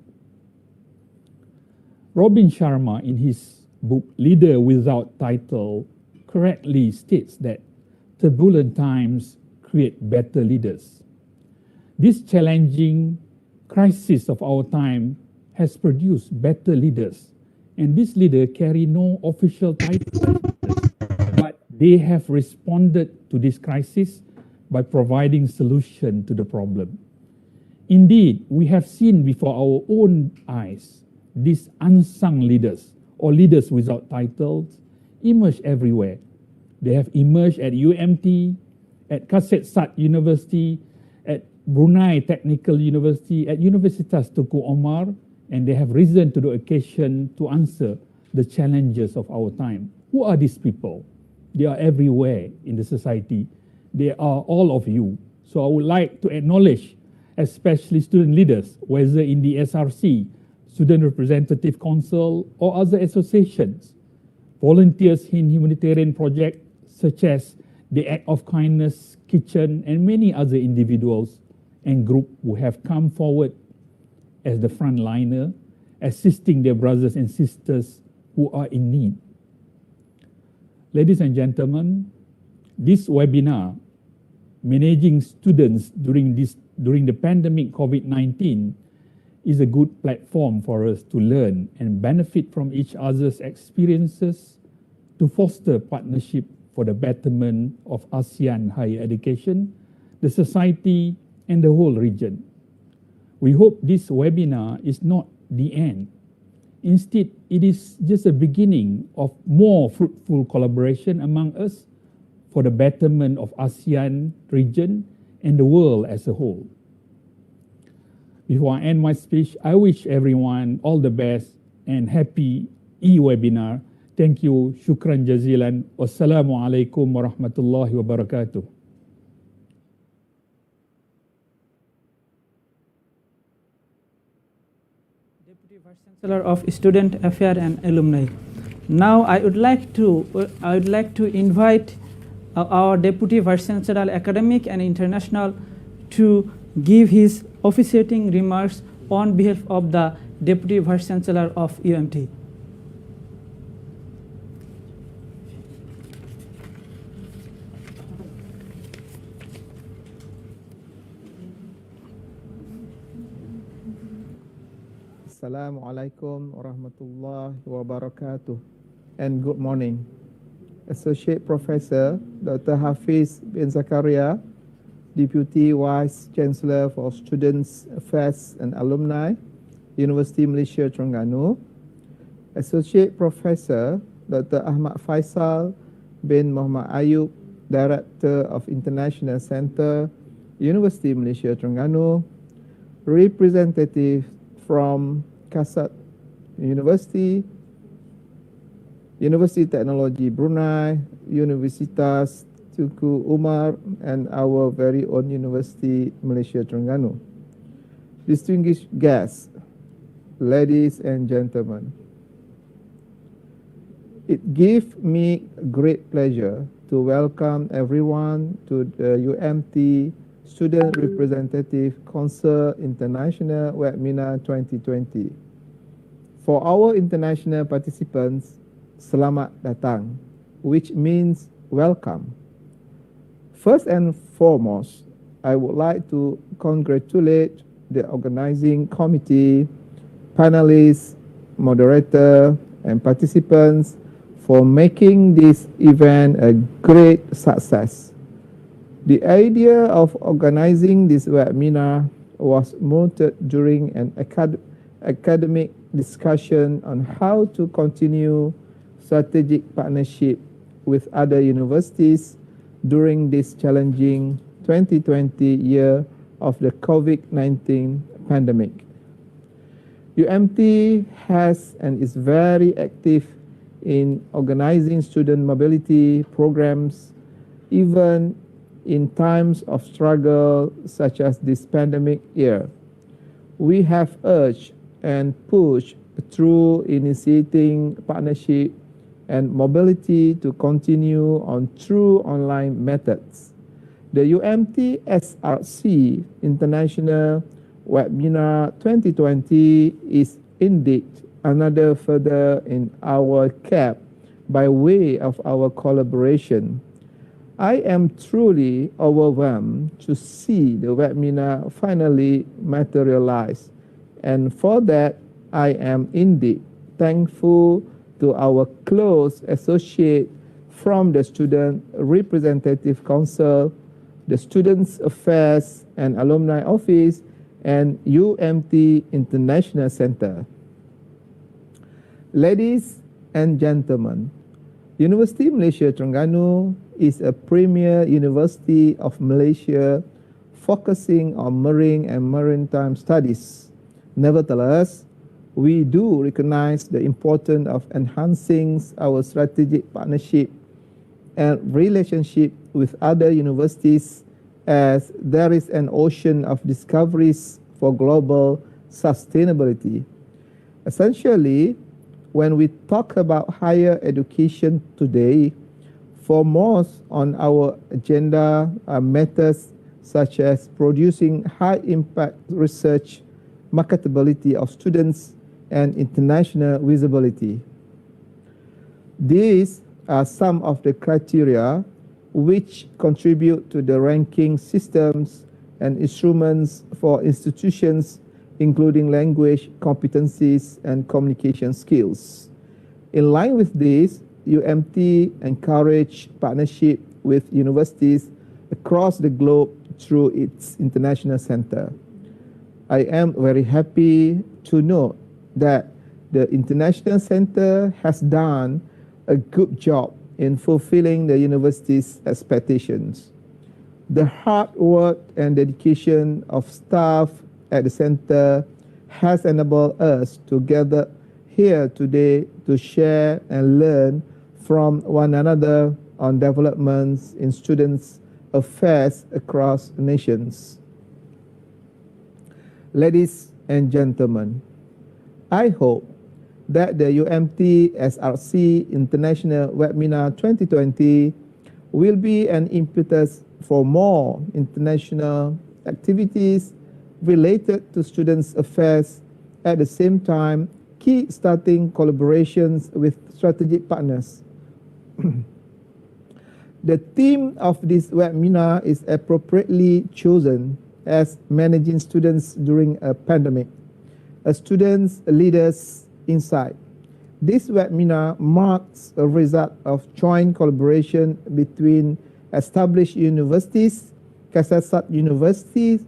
S7: Robin Sharma, in his book Leader Without Title, correctly states that turbulent times create better leaders. This challenging crisis of our time has produced better leaders, and these leaders carry no official title, but they have responded to this crisis by providing solution to the problem. Indeed, we have seen before our own eyes these unsung leaders or leaders without titles emerge everywhere. They have emerged at UMT, at Kasetsart University, at Brunei Technical University, at Universitas Teuku Umar, and they have risen to the occasion to answer the challenges of our time. Who are these people? They are everywhere in the society. They are all of you. So I would like to acknowledge, especially student leaders, whether in the SRC, Student Representative Council, or other associations, volunteers in humanitarian projects such as the Act of Kindness Kitchen, and many other individuals and groups who have come forward as the frontliner, assisting their brothers and sisters who are in need. Ladies and gentlemen, this webinar, Managing Students during the pandemic COVID-19, is a good platform for us to learn and benefit from each other's experiences, to foster partnership for the betterment of ASEAN higher education, the society, and the whole region. We hope this webinar is not the end. Instead, it is just a beginning of more fruitful collaboration among us for the betterment of ASEAN region and the world as a whole. Before I end my speech, I wish everyone all the best and happy e-webinar. Thank you. Shukran jazilan. Wassalamualaikum warahmatullahi wabarakatuh.
S1: Deputy Vice Chancellor of Student Affairs and Alumni. Now I would like to invite our Deputy Vice Chancellor Academic and International to give his officiating remarks on behalf of the Deputy Vice Chancellor of UMT.
S8: Assalamualaikum warahmatullahi wabarakatuh and good morning. Associate Professor Dr. Hafiz bin Zakaria, Deputy Vice Chancellor for Students Affairs and Alumni, Universiti Malaysia Terengganu. Associate Professor Dr. Ahmad Faisal bin Muhammad Ayub, Director of International Center, Universiti Malaysia Terengganu. Representative from Kasetsart University, Universiti Teknologi Brunei, Universitas Teuku, Umar, and our very own Universiti Malaysia Terengganu. Distinguished guests, ladies and gentlemen, it gives me great pleasure to welcome everyone to the UMT Student Representative Council International Webinar 2020. For our international participants, Selamat Datang, which means welcome. First and foremost, I would like to congratulate the organizing committee, panelists, moderator, and participants for making this event a great success. The idea of organizing this webinar was mooted during an academic discussion on how to continue strategic partnership with other universities during this challenging 2020 year of the COVID-19 pandemic. UMT has and is very active in organizing student mobility programs, even in times of struggle such as this pandemic year. We have urged and pushed through initiating partnership and mobility to continue on through online methods. The UMT SRC International Webinar 2020 is indeed another further in our cap by way of our collaboration. I am truly overwhelmed to see the webinar finally materialize, and for that I am indeed thankful to our close associate from the Student Representative Council, the Students Affairs and Alumni Office, and UMT International Center. Ladies and gentlemen, Universiti Malaysia Terengganu is a premier university of Malaysia focusing on marine and maritime studies. Nevertheless, we do recognize the importance of enhancing our strategic partnership and relationship with other universities, as there is an ocean of discoveries for global sustainability. Essentially, when we talk about higher education today, foremost on our agenda are matters such as producing high-impact research, marketability of students, and international visibility. These are some of the criteria which contribute to the ranking systems and instruments for institutions, including language competencies and communication skills. In line with this, UMT encourage partnership with universities across the globe through its international center. I am very happy to note that the International Center has done a good job in fulfilling the university's expectations. The hard work and dedication of staff at the center has enabled us to gather here today to share and learn from one another on developments in students' affairs across nations. Ladies and gentlemen, I hope that the UMT SRC International Webinar 2020 will be an impetus for more international activities related to students' affairs, at the same time key-starting collaborations with strategic partners. The theme of this webinar is appropriately chosen as managing students during a pandemic, a student's leader's insight. This webinar marks a result of joint collaboration between established universities, Kasetsart University,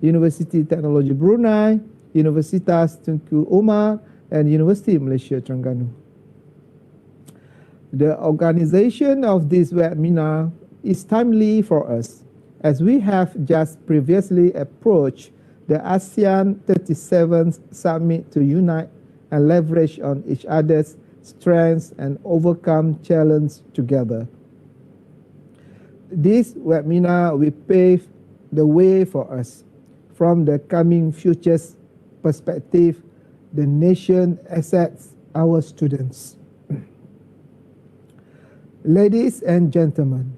S8: Universiti Teknologi Brunei, Universitas Teuku Umar, and Universiti Malaysia Terengganu. The organization of this webinar is timely for us, as we have just previously approached the ASEAN 37th Summit to unite and leverage on each other's strengths and overcome challenges together. This webinar will pave the way for us. From the coming future's perspective, the nation assets our students. Ladies and gentlemen,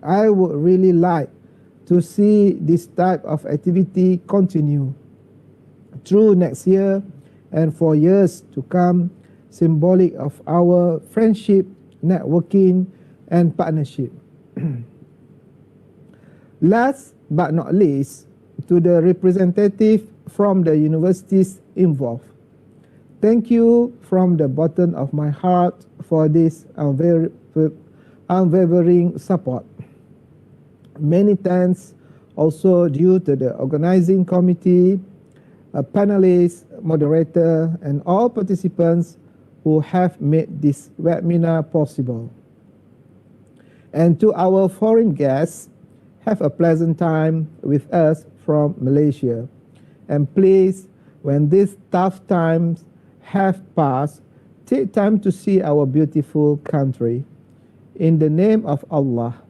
S8: I would really like to see this type of activity continue through next year and for years to come, symbolic of our friendship, networking, and partnership. Last but not least, to the representative from the universities involved, thank you from the bottom of my heart for this unwavering support. Many thanks also due to the organizing committee, a panelist, moderator, and all participants who have made this webinar possible. And to our foreign guests, have a pleasant time with us from Malaysia. And please, when these tough times have passed, take time to see our beautiful country. In the name of Allah,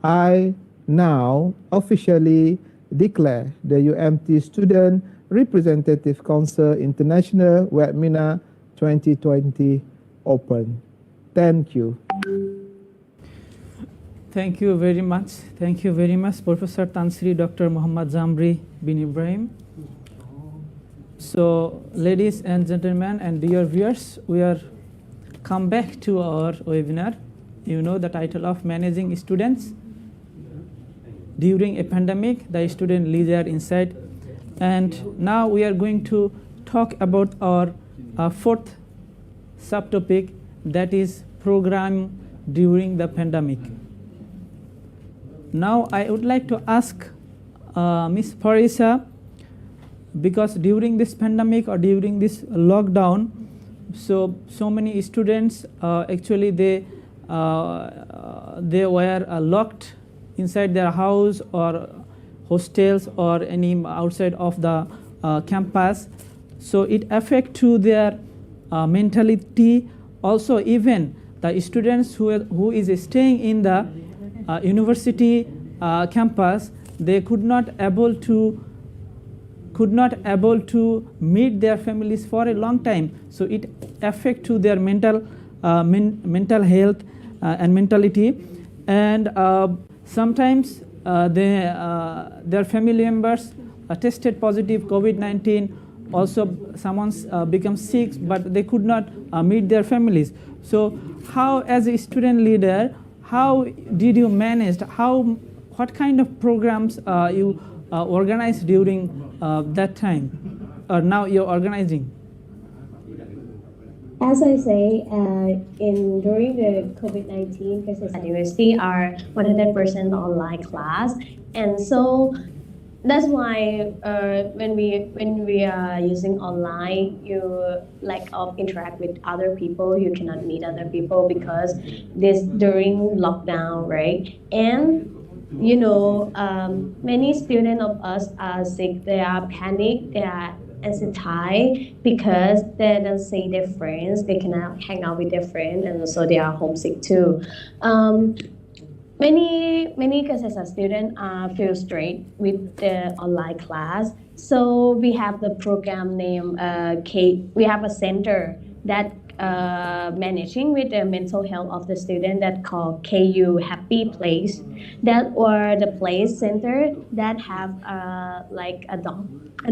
S8: I now officially declare the UMT Student Representative Council International Webinar 2020 open. Thank you.
S1: Thank you very much. Thank you very much, Professor Tan Sri Dr. Muhammad Zamri bin Ibrahim. So, ladies and gentlemen and dear viewers, we are come back to our webinar. You know the title of Managing Students During a Pandemic, the Student Leader Insight. And now we are going to talk about our fourth subtopic, that is program during the pandemic. Now I would like to ask Ms. Parisa, because during this pandemic or during this lockdown, so many students actually they were locked inside their house or hostels or any outside of the campus. So it affects to their mentality. Also, even the students who is staying in the university campus, they could not able to meet their families for a long time. So it affect to their mental health and mentality. And sometimes their family members tested positive COVID-19. Also, someone's become sick, but they could not meet their families. So, how, as a student leader, how did you manage? What kind of programs you organized during that time, or now you're organizing?
S2: As I say, during the COVID-19, Kasetsart University are 100% online class, and so that's why when we are using online, you lack of interact with other people. You cannot meet other people because this during lockdown, right? And many students of us are sick. They are panic. They are anxiety because they don't see their friends. They cannot hang out with their friends, and also they are homesick too. Many Kasetsart students feel straight with the online class. So we have the program named We have a center that managing with the mental health of the student that called KU Happy Place. That were the place center that have like a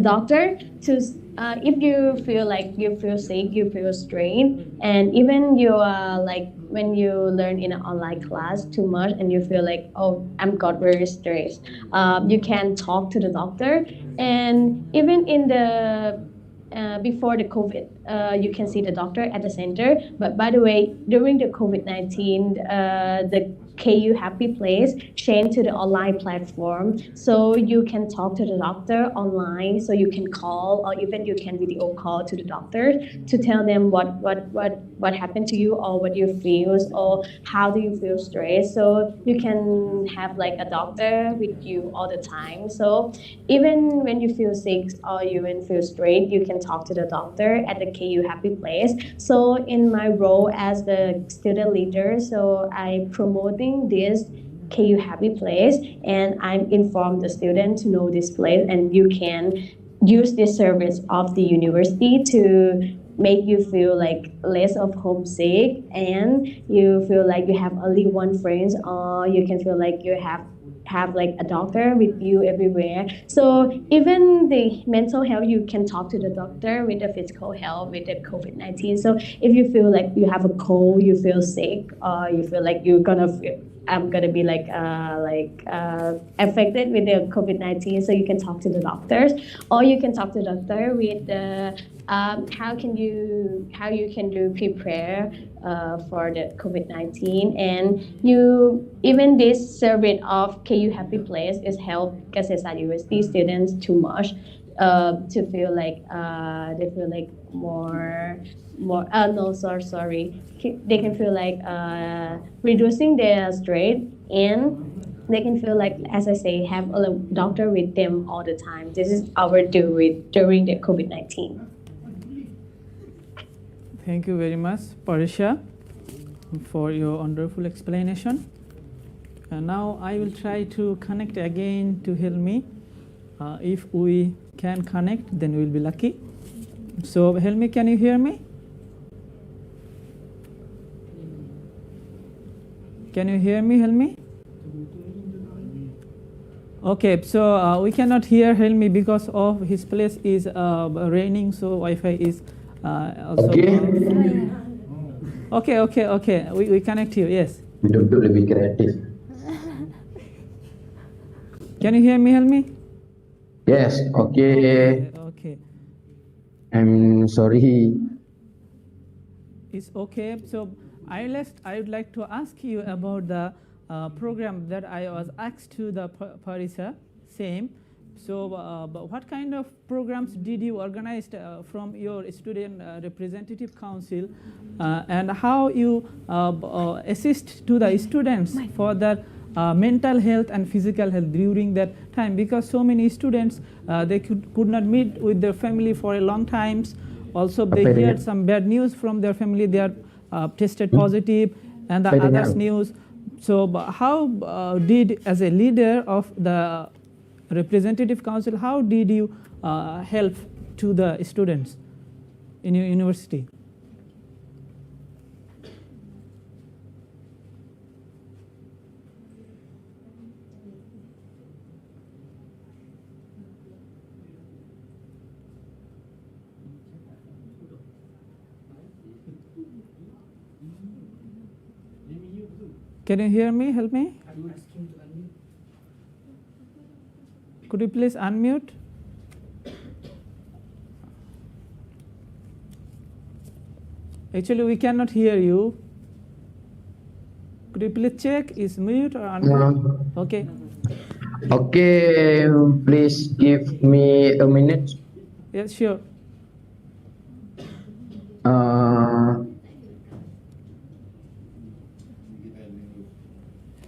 S2: doctor to if you feel like you feel sick, you feel strained, and even you are like when you learn in an online class too much and you feel like, oh, I'm got very stressed, you can talk to the doctor. And even in the before the COVID, you can see the doctor at the center. But by the way, during the COVID-19, the KU Happy Place changed to the online platform. So you can talk to the doctor online. So you can call or even you can video call to the doctor to tell them what happened to you or what you feel or how do you feel stressed. So you can have like a doctor with you all the time. So even when you feel sick or you even feel stressed, you can talk to the doctor at the KU Happy Place. So in my role as the student leader, so I promoting this KU Happy Place, and I'm informed the student to know this place, and you can use this service of the university to make you feel like less of homesick, and you feel like you have only one friend, or you can feel like you have like a doctor with you everywhere. So even the mental health, you can talk to the doctor with the physical health with the COVID-19. So if you feel like you have a cold, you feel sick, or you feel like I'm gonna be affected with the COVID-19, so you can talk to the doctors, or you can talk to the doctor with the how you can do prepare for the COVID-19. And even this service of KU Happy Place is help Kasetsart University students too much to feel like they feel like more no sorry they can feel like reducing their stress, and they can feel like, as I say, have a doctor with them all the time. This is our during the COVID-19.
S1: Thank you very much, Parisa, for your wonderful explanation. And now I will try to connect again to Helmi. If we can connect, then we will be lucky. So Helmi, can you hear me? Can you hear me, Helmi? Okay, so we cannot hear Helmi because of his place is raining, so Wi-Fi is also. Okay. We connect you. Yes.
S6: Hidup lebih kreatif.
S1: Can you hear me, Helmi?
S6: Yes. Okay.
S1: Okay.
S6: I'm sorry.
S1: It's okay. So I would like to ask you about the program that I was asked to the Parisa. Same. So but what kind of programs did you organize from your student representative council, and how you assist to the students for their mental health and physical health during that time? Because so many students they could not meet with their family for a long times. Also they heard some bad news from their family. They are tested positive, and the others news. So how did, as a leader of the representative council, how did you help to the students in your university? Can you hear me? Help me. Could you please unmute? Actually, we cannot hear you. Could you please check? Is mute or unmute? Okay.
S6: Okay, please give me a minute.
S1: Yes, sure.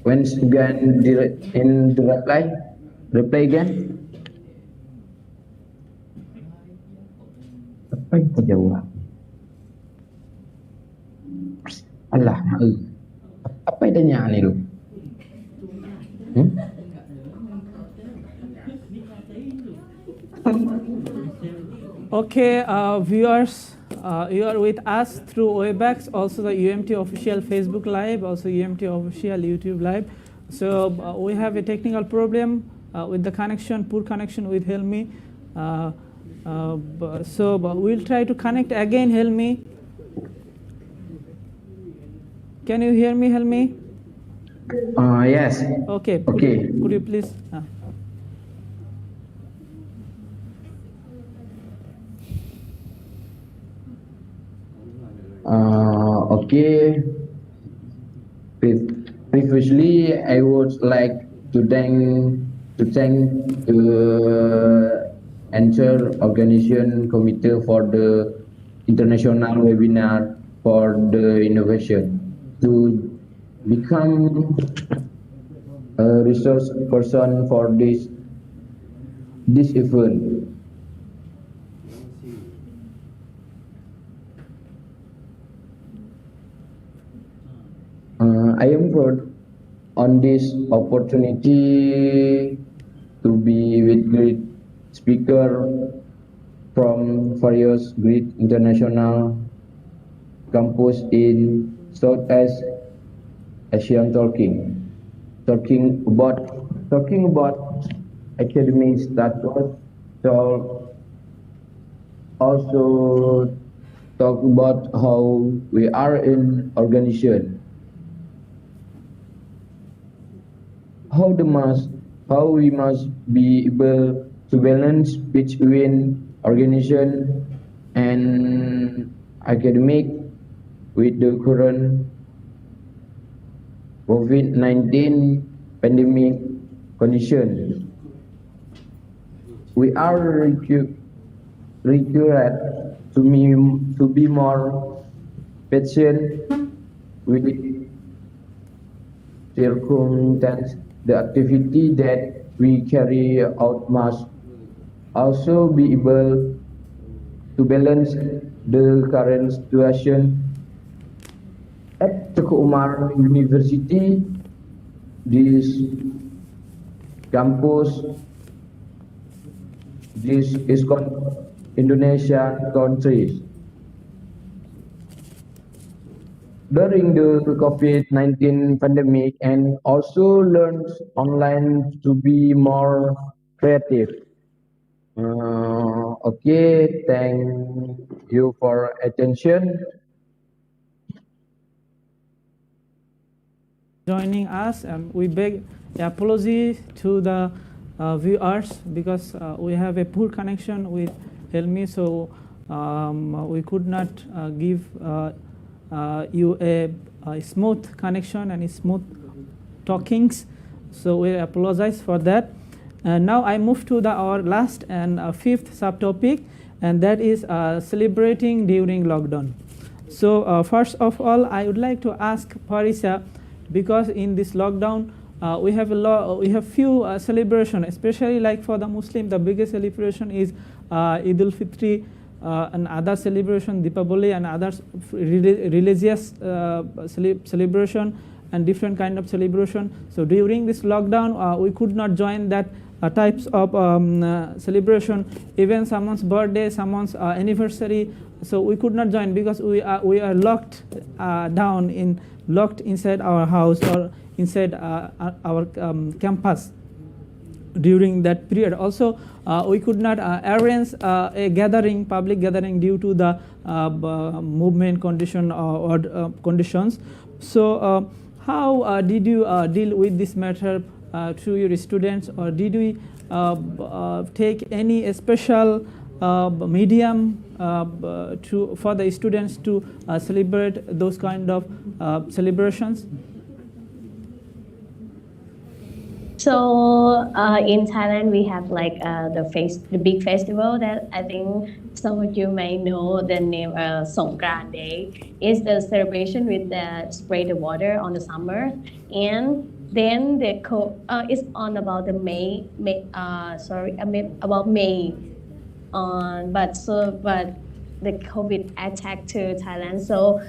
S6: Once again, in the reply again. Apa yang terjawab? Allah, apa idenya ni lu?
S1: Okay, viewers, you are with us through Webex, also the UMT official Facebook Live, also UMT official YouTube Live. So we have a technical problem with the connection, poor connection with Helmi. So we'll try to connect again, Helmi. Can you hear me, Helmi?
S6: Yes.
S1: Okay.
S6: Okay.
S1: Could you please?
S6: Okay. Previously, I would like to thank the entire organization committee for the international webinar for the innovation to become a resource person for this event. I am proud on this opportunity to be with great speaker from various great international campus in Southeast Asian talking about academic status, so also talk about how we are in organization. How we must be able to balance between organization and academic with the current COVID-19 pandemic conditions. We are required to be more patient with circumstances. The activity that we carry out must also be able to balance the current situation at Teuku Umar University, this campus, this is Indonesia countries. During the COVID-19 pandemic, and also learned online to be more creative. Okay, thank you for attention.
S1: Joining us, and we beg apology to the viewers because we have a poor connection with Helmi, so we could not give you a smooth connection and smooth talkings, so we apologize for that. And now I move to our last and fifth subtopic, and that is celebrating during lockdown. So first of all, I would like to ask Parisa, because in this lockdown we have few celebration, especially like for the Muslim, the biggest celebration is Eid al-Fitr, and other celebration, Deepavali, and others religious celebration and different kind of celebration. So during this lockdown, we could not join that types of celebration, even someone's birthday, someone's anniversary. So we could not join because we are locked locked inside our house or inside our campus during that period. Also, we could not arrange a gathering, public gathering, due to the movement condition or conditions. So how did you deal with this matter to your students, or did we take any special medium for the students to celebrate those kind of celebrations?
S2: So in Thailand, we have like the big festival that I think some of you may know the name Songkran Day. Is the celebration with the spray the water on the summer, and then it's on about the about May. But the COVID attacked to Thailand, so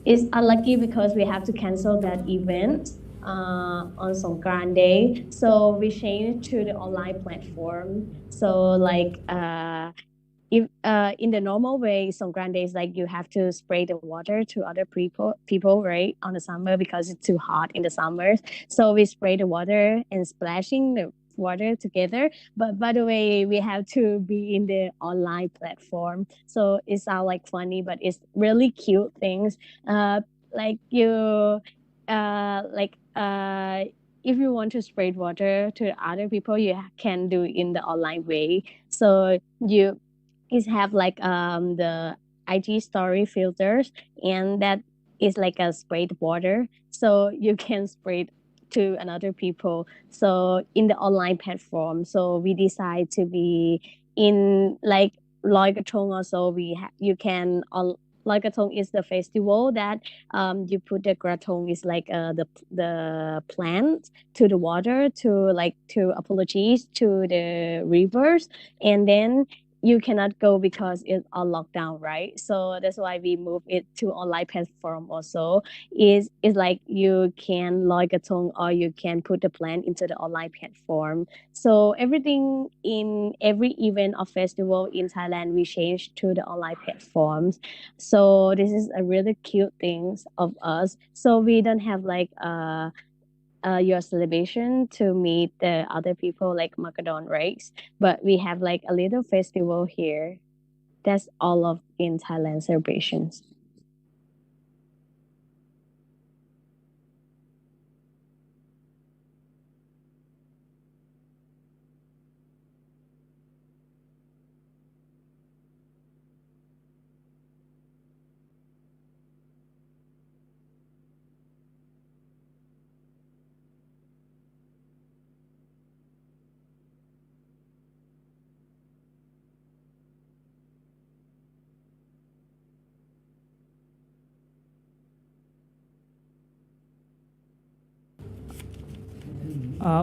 S2: it's unlucky because we have to cancel that event on Songkran Day. So we changed to the online platform. So like if in the normal way, Songkran Day is like you have to spray the water to other people, right, on the summer because it's too hot in the summers. So we spray the water and splashing the water together. But by the way, we have to be in the online platform. So it sounds like funny, but it's really cute things. Like you if you want to spray water to other people, you can do it in the online way. So you have like the IG story filters, and that is like a sprayed water. So you can spray it to another people. So in the online platform, so we decide to be in like Loi Krathong also. You can Loi Krathong is the festival that you put the krathong is like the plant to the water to apologize to the rivers, and then you cannot go because it's on lockdown, right? So that's why we move it to online platform also. Is like you can Loi Krathong or you can put the plant into the online platform. So everything in every event or festival in Thailand, we change to the online platforms. So this is a really cute thing of us. So we don't have like your celebration to meet the other people like Macedon race, but we have like a little festival here. That's all of in Thailand celebrations.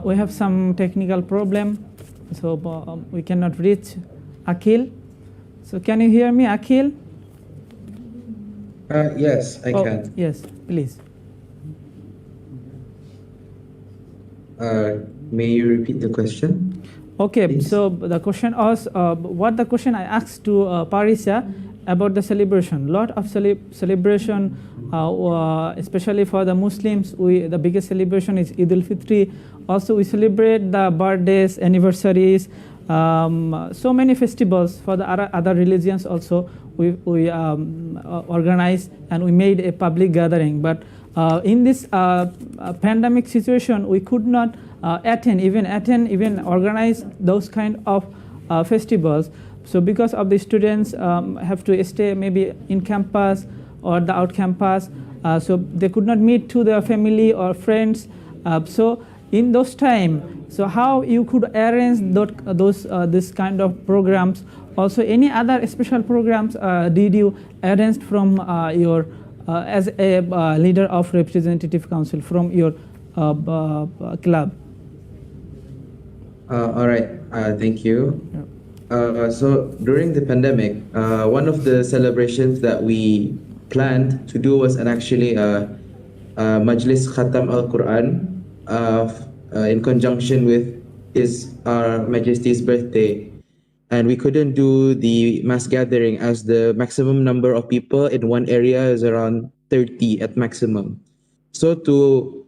S1: We have some technical problem, so we cannot reach Aqil. So can you hear me, Aqil?
S3: Yes, I can.
S1: Yes, please.
S3: May you repeat the question?
S1: Okay,
S3: please?
S1: So the question was, what the question I asked to Parisa about the celebration. Lot of celebration, especially for the Muslims. The biggest celebration is Eid al-Fitr. Also, we celebrate the birthdays, anniversaries, so many festivals for the other religions. Also, we organize and we made a public gathering. But in this pandemic situation, we could not even organize those kind of festivals. So because of the students have to stay maybe in campus or the out campus, so they could not meet to their family or friends. So in those time, so how you could arrange those this kind of programs? Also, any other special programs did you arrange from your as a leader of representative council from your club?
S3: All right, thank you. So during the pandemic, one of the celebrations that we planned to do was actually Majlis Khatam Al-Quran in conjunction with our Majesty's birthday. And we couldn't do the mass gathering as the maximum number of people in one area is around 30 at maximum. So to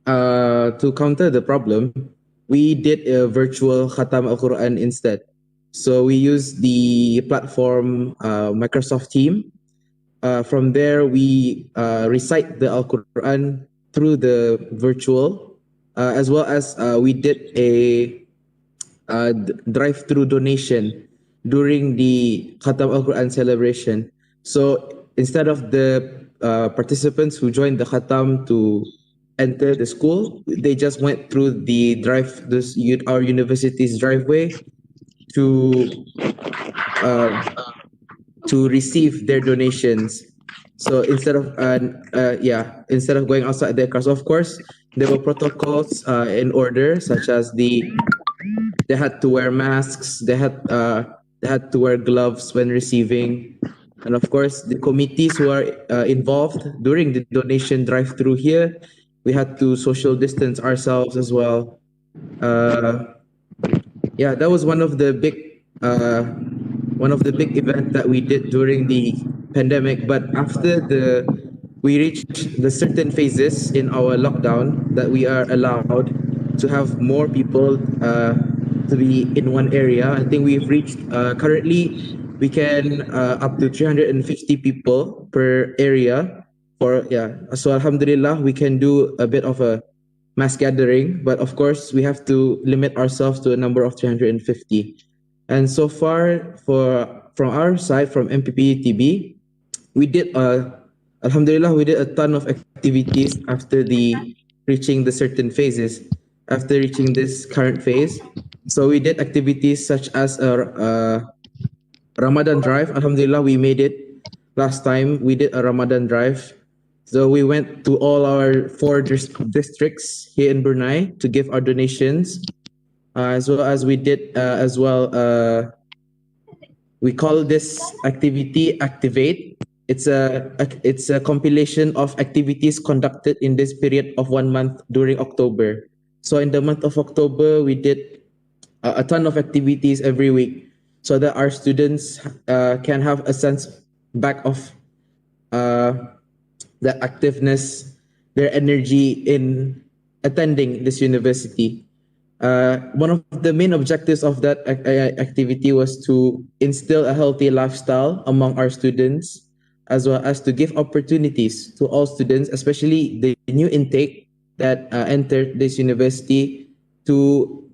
S3: counter the problem, we did a virtual Khatam Al-Quran instead. So we used the platform Microsoft Team. From there, we recite the Al-Quran through the virtual, as well as we did a drive-through donation during the Khatam Al-Quran celebration. So instead of the participants who joined the Khatam to enter the school, they just went through the our university's driveway to receive their donations. So instead of instead of going outside their cars, of course, there were protocols in order, such as they had to wear masks, they had to wear gloves when receiving, and of course, the committees who are involved during the donation drive-through here, we had to social distance ourselves as well. Yeah, that was one of the big events that we did during the pandemic. But after we reached the certain phases in our lockdown that we are allowed to have more people to be in one area. I think we've reached currently we can up to 350 people per area. So alhamdulillah, we can do a bit of a mass gathering, but of course we have to limit ourselves to a number of 350. And so far, from our side, from MPP-TB, we did alhamdulillah, we did a ton of activities after reaching the certain phases. After reaching this current phase, so we did activities such as a Ramadan drive. Alhamdulillah, we made it. Last time we did a Ramadan drive. So we went to all our 4 districts here in Brunei to give our donations, as well as we did we call this activity Activate. It's a compilation of activities conducted in this period of 1 month during October. So in the month of October, we did a ton of activities every week, so that our students can have a sense back of the activeness, their energy in attending this university. One of the main objectives of that activity was to instill a healthy lifestyle among our students, as well as to give opportunities to all students, especially the new intake that entered this university, to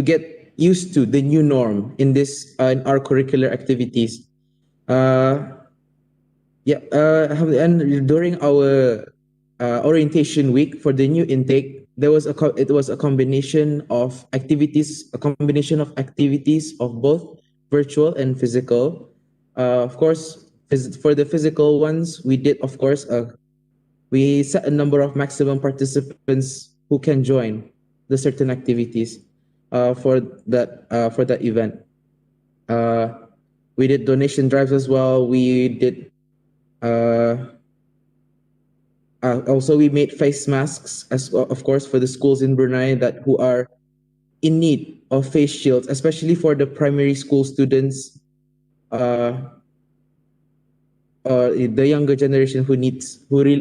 S3: get used to the new norm in in our curricular activities. And during our orientation week for the new intake, it was a combination of activities of both virtual and physical. Of course, for the physical ones, we did, of course, we set a number of maximum participants who can join the certain activities for that event. We did donation drives as well. We did also we made face masks as well, of course, for the schools in Brunei who are in need of face shields, especially for the primary school students, the younger generation who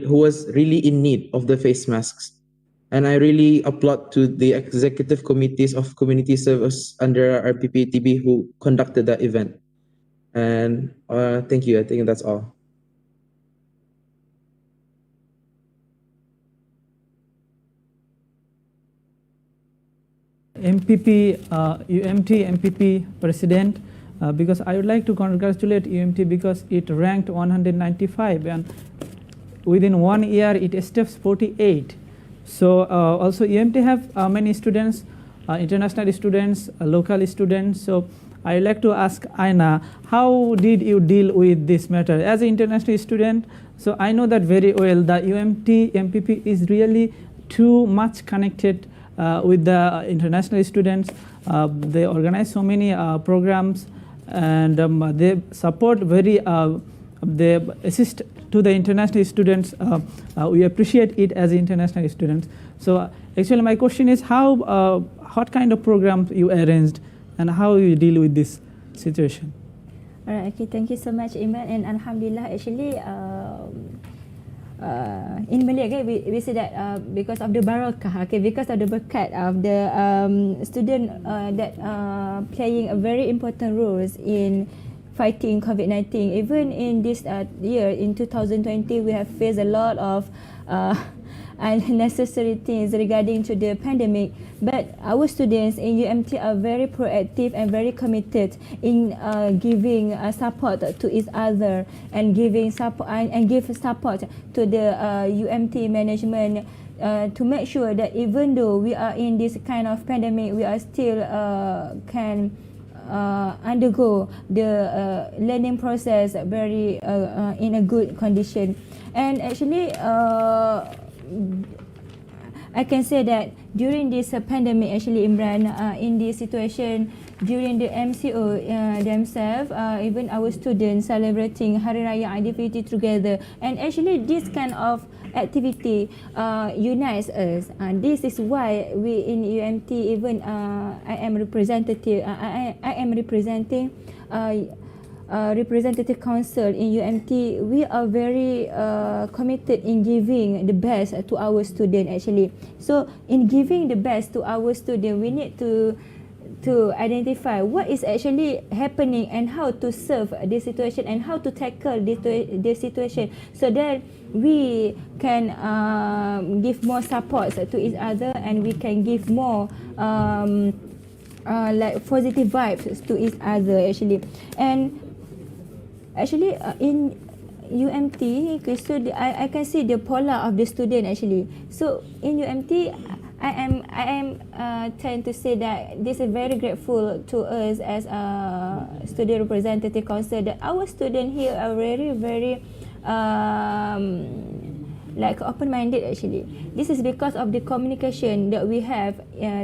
S3: was really in need of the face masks. And I really applaud to the executive committees of community service under our PPTB who conducted that event. And thank you. I think that's all.
S1: UMT MPP President, because I would like to congratulate UMT because it ranked 195 and within 1 year it steps 48. So also UMT have many students, international students, local students. So I would like to ask Aina, how did you deal with this matter as an international student? So I know that very well. The UMT MPP is really too much connected with the international students. They organize so many programs, and they support they assist to the international students. We appreciate it as international students. So actually my question is what kind of programs you arranged and how you deal with this situation?
S5: Alright, okay, thank you so much, Imran. And Alhamdulillah, actually, in Malay, okay, we say that because of the barakah, okay, because of the berkat of the student that playing a very important roles in fighting COVID-19. Even in this year, in 2020, we have faced a lot of unnecessary things regarding to the pandemic. But our students in UMT are very proactive and very committed in giving support to each other and giving support and give support to the UMT management to make sure that even though we are in this kind of pandemic, we are still can undergo the learning process very in a good condition. And actually I can say that during this pandemic, actually Imran, in this situation, during the MCO themselves, even our students celebrating Hari Raya activity together, and actually this kind of activity unites us. This is why we in UMT, even I am representative. I am representing representative council in UMT. We are very committed in giving the best to our student actually. So in giving the best to our student, we need to identify what is actually happening and how to serve this situation and how to tackle this situation, so that we can give more support to each other, and we can give more like positive vibes to each other actually. And actually in UMT, okay, so I can see the polar of the student actually. So in UMT, I am tend to say that this is very grateful to us as a student representative council, that our students here are very like open-minded actually. This is because of the communication that we have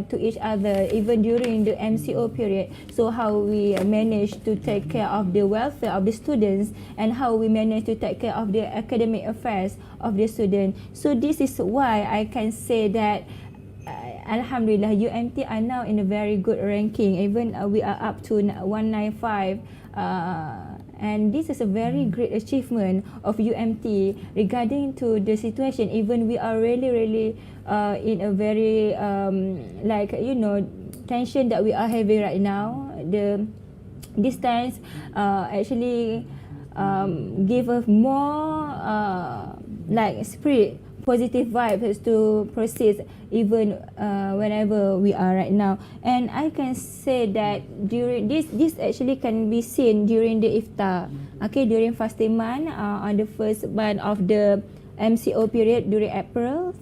S5: to each other even during the MCO period. So how we manage to take care of the welfare of the students, and how we manage to take care of the academic affairs of the students. So this is why I can say that Alhamdulillah, UMT are now in a very good ranking. Even we are up to 195, and this is a very great achievement of UMT regarding to the situation. Even we are really in a very like tension that we are having right now. The distance actually give us more like spirit, positive vibes to proceed even whenever we are right now. And I can say that during this actually can be seen during the iftar, okay, during fasting month on the first month of the MCO period during April,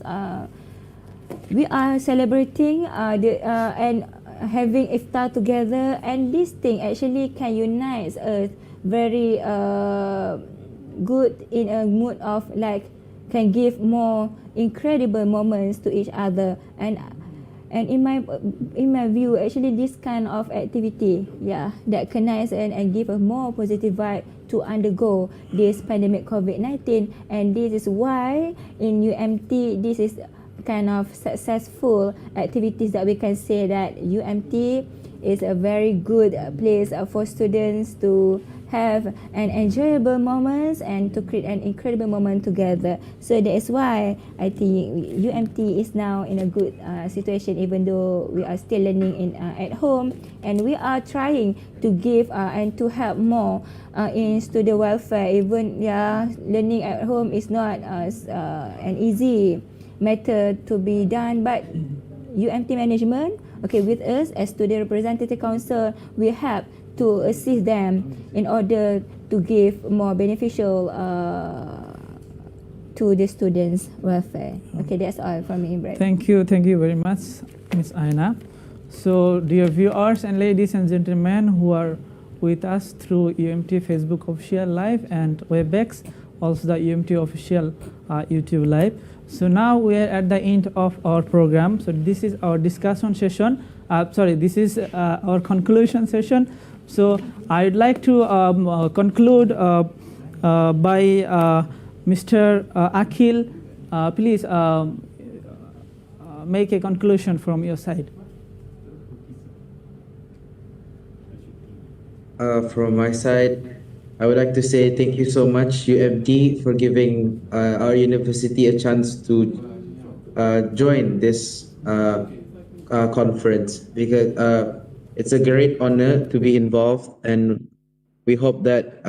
S5: we are celebrating and having iftar together, and this thing actually can unite us very good in a mood of like can give more incredible moments to each other. And in my view, actually this kind of activity, that connects and give a more positive vibe to undergo this pandemic COVID-19. And this is why in UMT this is kind of successful activities that we can say that UMT is a very good place for students to have an enjoyable moments and to create an incredible moment together. So that is why I think UMT is now in a good situation, even though we are still learning at home, and we are trying to give and to help more in student welfare. Even learning at home is not an easy matter to be done, but UMT management, okay, with us as student representative council, we help to assist them in order to give more beneficial to the students' welfare. Okay, that's all from me, Imran.
S1: Thank you very much, Ms. Aina. So, dear viewers and ladies and gentlemen who are with us through UMT Facebook official live and Webex, also the UMT official YouTube live. So now we are at the end of our program. So this is our discussion session. This is our conclusion session. So I'd like to conclude by Mr. Aqil. Please make a conclusion from your side.
S3: From my side, I would like to say thank you so much, UMT, for giving our university a chance to join this conference, because it's a great honor to be involved, and we hope that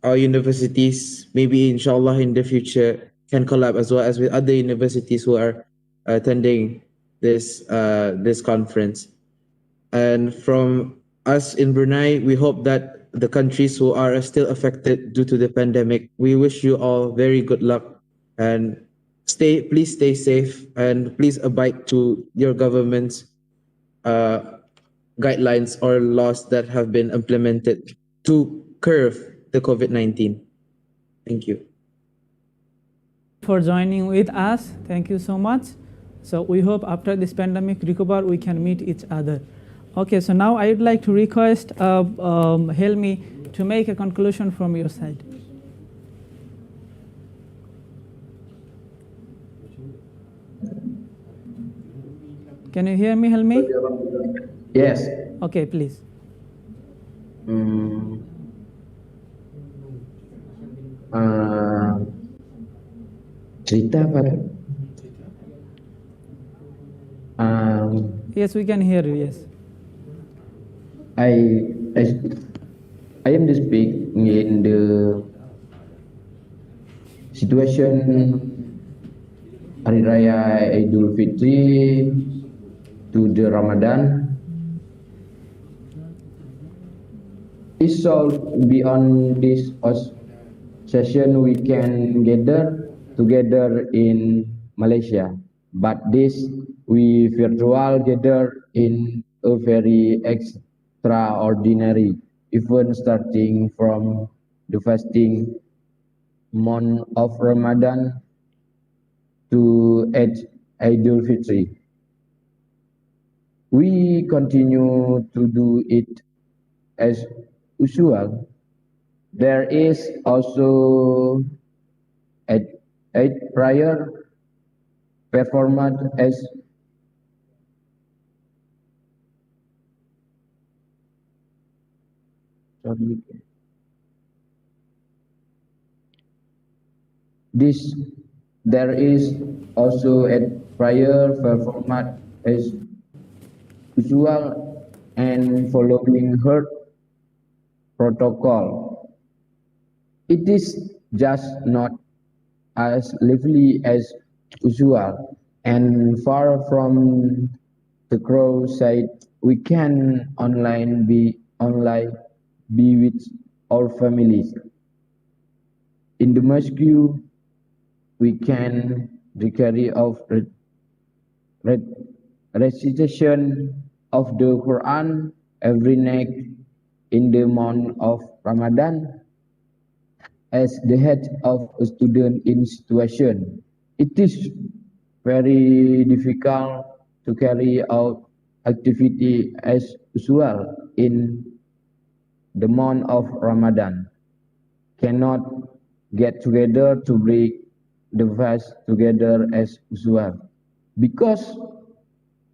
S3: our universities, maybe inshallah in the future, can collab as well as with other universities who are attending this conference. And from us in Brunei, we hope that the countries who are still affected due to the pandemic, we wish you all very good luck, and please stay safe, and please abide to your government's guidelines or laws that have been implemented to curb the COVID-19. Thank you.
S1: For joining with us. Thank you so much. So we hope after this pandemic recover, we can meet each other. Okay, so now I would like to request Helmi to make a conclusion from your side. Can you hear me, Helmi?
S6: Yes.
S1: Okay, please.
S6: Cerita apa?
S1: Yes, we can hear you. Yes.
S6: I am to speak in the situation Hari Raya Idul Fitri to the Ramadan. It's all beyond this session we can gather together in Malaysia, but this we virtual gather in a very extraordinary event starting from the fasting month of Ramadan to Idul Fitri. We continue to do it as usual. There is also a prior performance as there is also a prior performance as usual and following her protocol. It is just not as lively as usual, and far from the crowd side, we can be with our families. In the mosque, we can carry of recitation of the Quran every night in the month of Ramadan. As the head of a student in situation, it is very difficult to carry out activity as usual in the month of Ramadan. Cannot get together to break the fast together as usual, because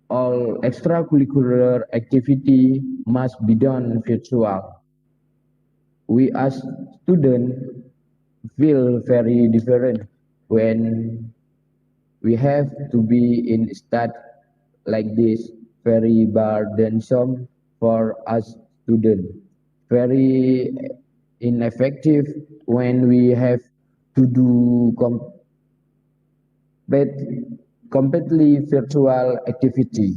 S6: all extracurricular activity must be done virtual. We as students feel very different when we have to be in state like this, very burdensome for us students, very ineffective when we have to do completely virtual activity.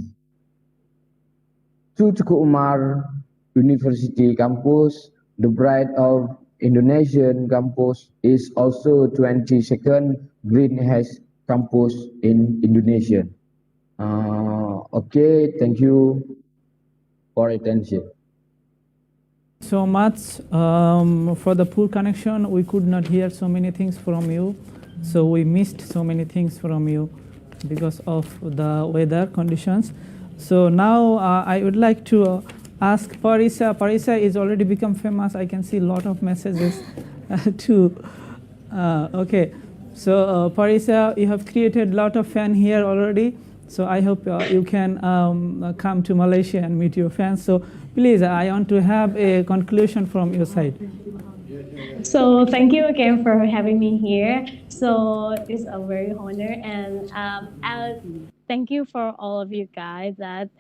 S6: To Teuku Umar University campus, the pride of Indonesian campus is also 22nd greenhouse campus in Indonesia. Okay, thank you for attention.
S1: So much for the poor connection. We could not hear so many things from you. So we missed so many things from you because of the weather conditions. So now I would like to ask Parisa. Parisa is already become famous. I can see a lot of messages too. Okay, so Parisa, you have created a lot of fan here already. So I hope you can come to Malaysia and meet your fans. So please, I want to have a conclusion from your side.
S2: So thank you again for having me here. So it's a very honor, and I'll thank you for all of you guys that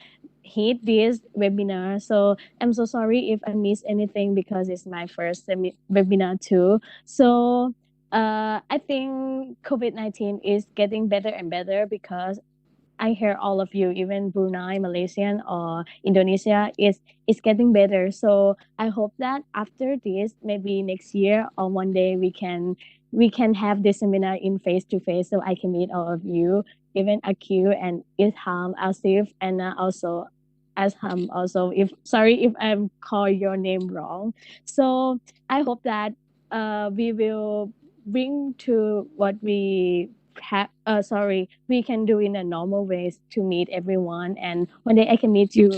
S2: hit this webinar. So I'm so sorry if I missed anything because it's my first webinar too. So I think COVID-19 is getting better and better because I hear all of you, even Brunei, Malaysian, or Indonesia, is getting better. So I hope that after this, maybe next year or one day we can have this seminar in face to face, so I can meet all of you, even Aqil and Ilham, Asif, and also Asham. Also, if sorry if I call your name wrong. So I hope that we will bring to what we we can do in a normal ways to meet everyone, and one day I can meet you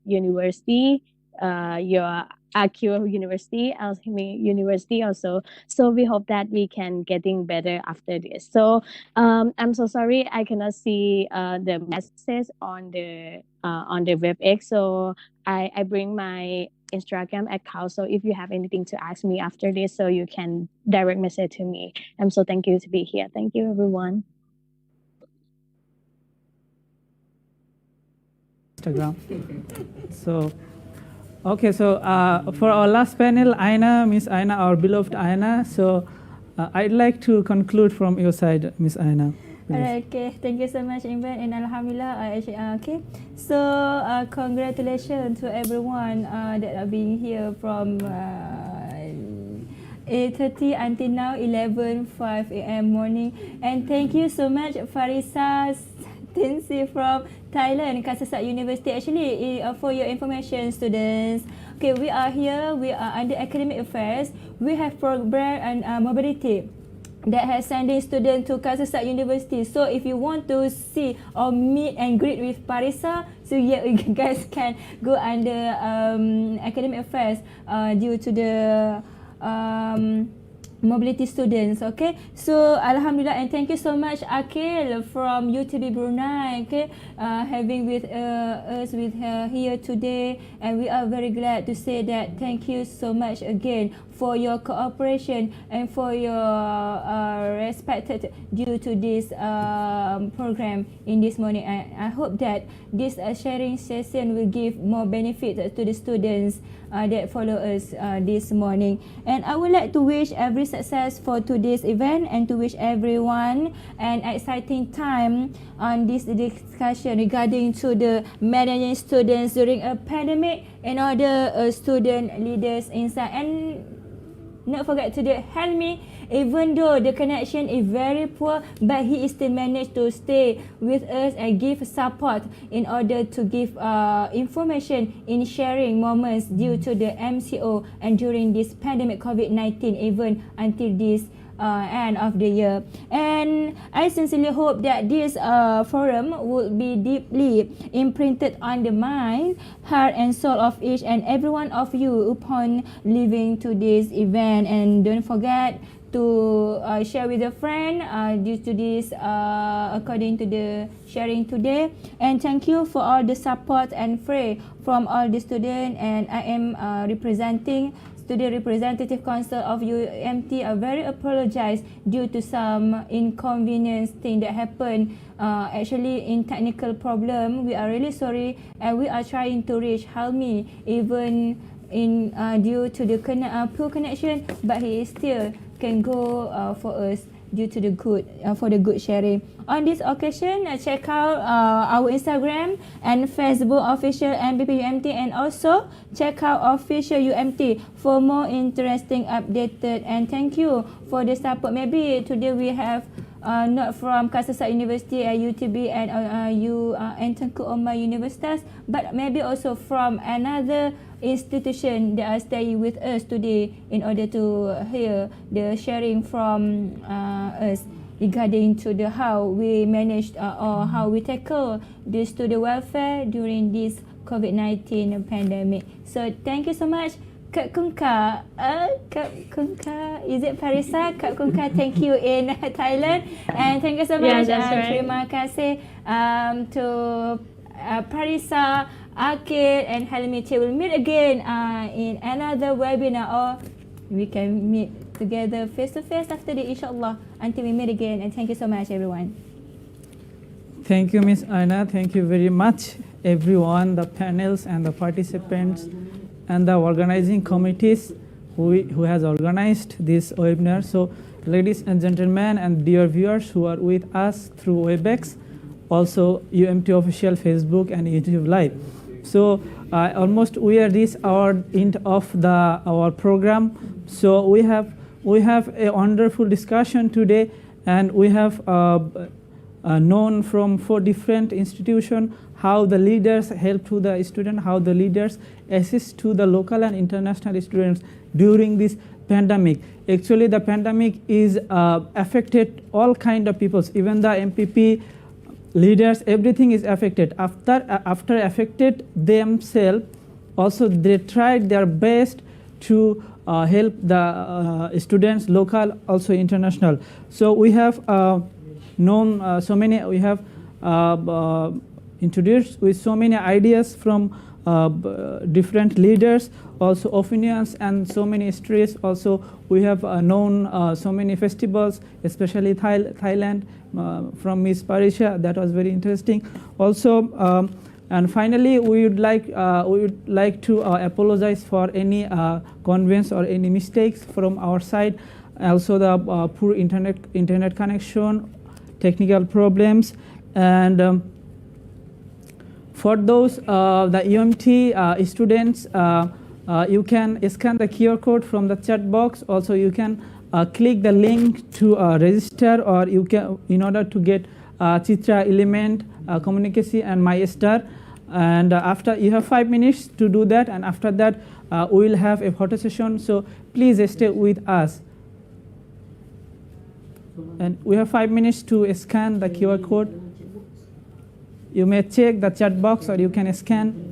S2: university, your Aqil University, Helmi University also. So we hope that we can getting better after this. So I'm so sorry I cannot see the messages on the WebEx. So I bring my Instagram account. So if you have anything to ask me after this, so you can direct message to me. I'm so thank you to be here. Thank you, everyone.
S1: Instagram. So, okay. So for our last panel, Aina, Miss Aina, our beloved Aina. So I'd like to conclude from your side, Miss Aina.
S5: Alright, okay. Thank you so much, Imran, and Alhamdulillah. Okay. So, congratulations to everyone that are being here from 8:30 until now, 11:05 a.m. morning. And thank you so much, Parisa, Sattinsee from Thailand, Kasetsart University. Actually, for your information, students, okay, we are here. We are under academic affairs. We have program and mobility that has sending students to Kasetsart University. So if you want to see or meet and greet with Parisa, so yeah, you guys can go under academic affairs due to the mobility students. Okay, so Alhamdulillah, and thank you so much, Aqil from UTB Brunei, okay, having with us with here today, and we are very glad to say that thank you so much again for your cooperation and for your respect due to this program in this morning. I hope that this sharing session will give more benefit to the students that follow us this morning. And I would like to wish every success for today's event and to wish everyone an exciting time on this discussion regarding to the managing students during a pandemic and other student leaders inside. And not forget to the Helmi, even though the connection is very poor, but he still managed to stay with us and give support in order to give information in sharing moments due to the MCO and during this pandemic COVID-19, even until this end of the year. And I sincerely hope that this forum will be deeply imprinted on the mind, heart and soul of each and every one of you upon leaving to this event. And don't forget to share with a friend due to this according to the sharing today. And thank you for all the support and prayer from all the students. And I am representing Student Representative Council of UMT. I very apologize due to some inconvenience thing that happened actually in technical problem. We are really sorry, and we are trying to reach Helmi even in due to the poor connection, but he still can go for us due to the good for the good sharing. On this occasion, check out our Instagram and Facebook official MBP UMT, and also check out official UMT for more interesting updated. And thank you for the support. Maybe today we have not from Kasetsart University at UTB and Teuku Umar Universitas, but maybe also from another institution that are staying with us today in order to hear the sharing from us regarding to the how we managed or how we tackle the student welfare during this COVID-19 pandemic. So thank you so much. Kak Kunka, is it Parisa? Kak Kunka, thank you in Thailand, and thank you so much.
S2: Right.
S5: Terima kasih to Parisa, Aqil and Helmi. We'll meet again in another webinar, or we can meet together face to face after the inshallah until we meet again. And thank you so much, everyone.
S1: Thank you, Miss Aina. Thank you very much, everyone, the panels and the participants and the organizing committees who has organized this webinar. So, ladies and gentlemen, and dear viewers who are with us through WebEx, also UMT official Facebook and YouTube Live. So, almost we are this hour end of our program. So we have a wonderful discussion today, and we have known from 4 different institutions how the leaders help to the student, how the leaders assist to the local and international students during this pandemic. Actually, the pandemic is affected all kind of peoples, even the MPP leaders, everything is affected. After affected themselves, also they tried their best to help the students, local, also international. So we have known so many, we have introduced with so many ideas from different leaders, also opinions and so many stories. Also we have known so many festivals, especially Thailand from Miss Parisa. That was very interesting. Also, and finally, we would like to apologize for any convenience or any mistakes from our side. Also, the poor internet connection, technical problems, and for those the UMT students, you can scan the QR code from the chat box. Also, you can click the link to register, or you can, in order to get Chitra Element, Communication, and MyStar. And after, you have 5 minutes to do that, and after that we will have a photo session. So please stay with us. And we have 5 minutes to scan the QR code. You may check the chat box, or you can scan.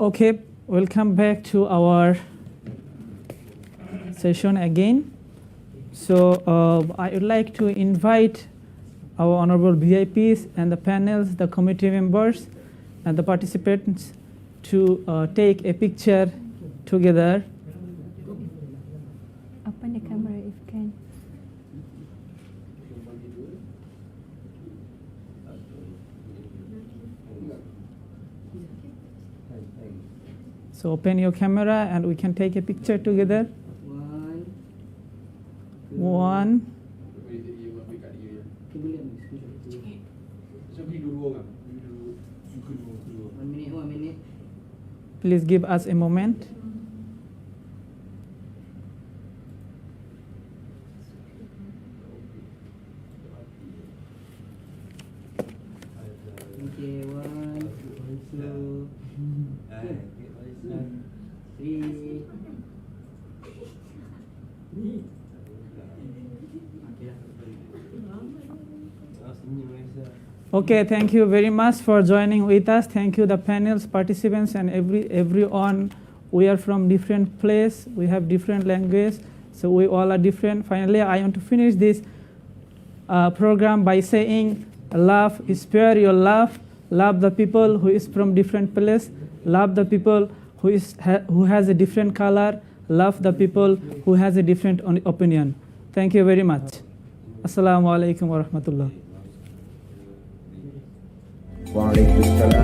S1: Okay, welcome back to our session again. So I would like to invite our honorable VIPs and the panels, the committee members, and the participants to take a picture together.
S5: Open the camera if you can.
S1: So open your camera and we can take a picture together. One. Please give us a moment.
S9: Okay, 1, 2, 3.
S1: Okay, thank you very much for joining with us. Thank you, the panels, participants, and everyone. We are from different place. We have different language, so we all are different. Finally, I want to finish this program by saying, love, spare your love. Love the people who is from different place. Love the people who has a different color. Love the people who has a different opinion. Thank you very much. Assalamu alaikum wa rahmatullah.
S6: Waalaikumsalam.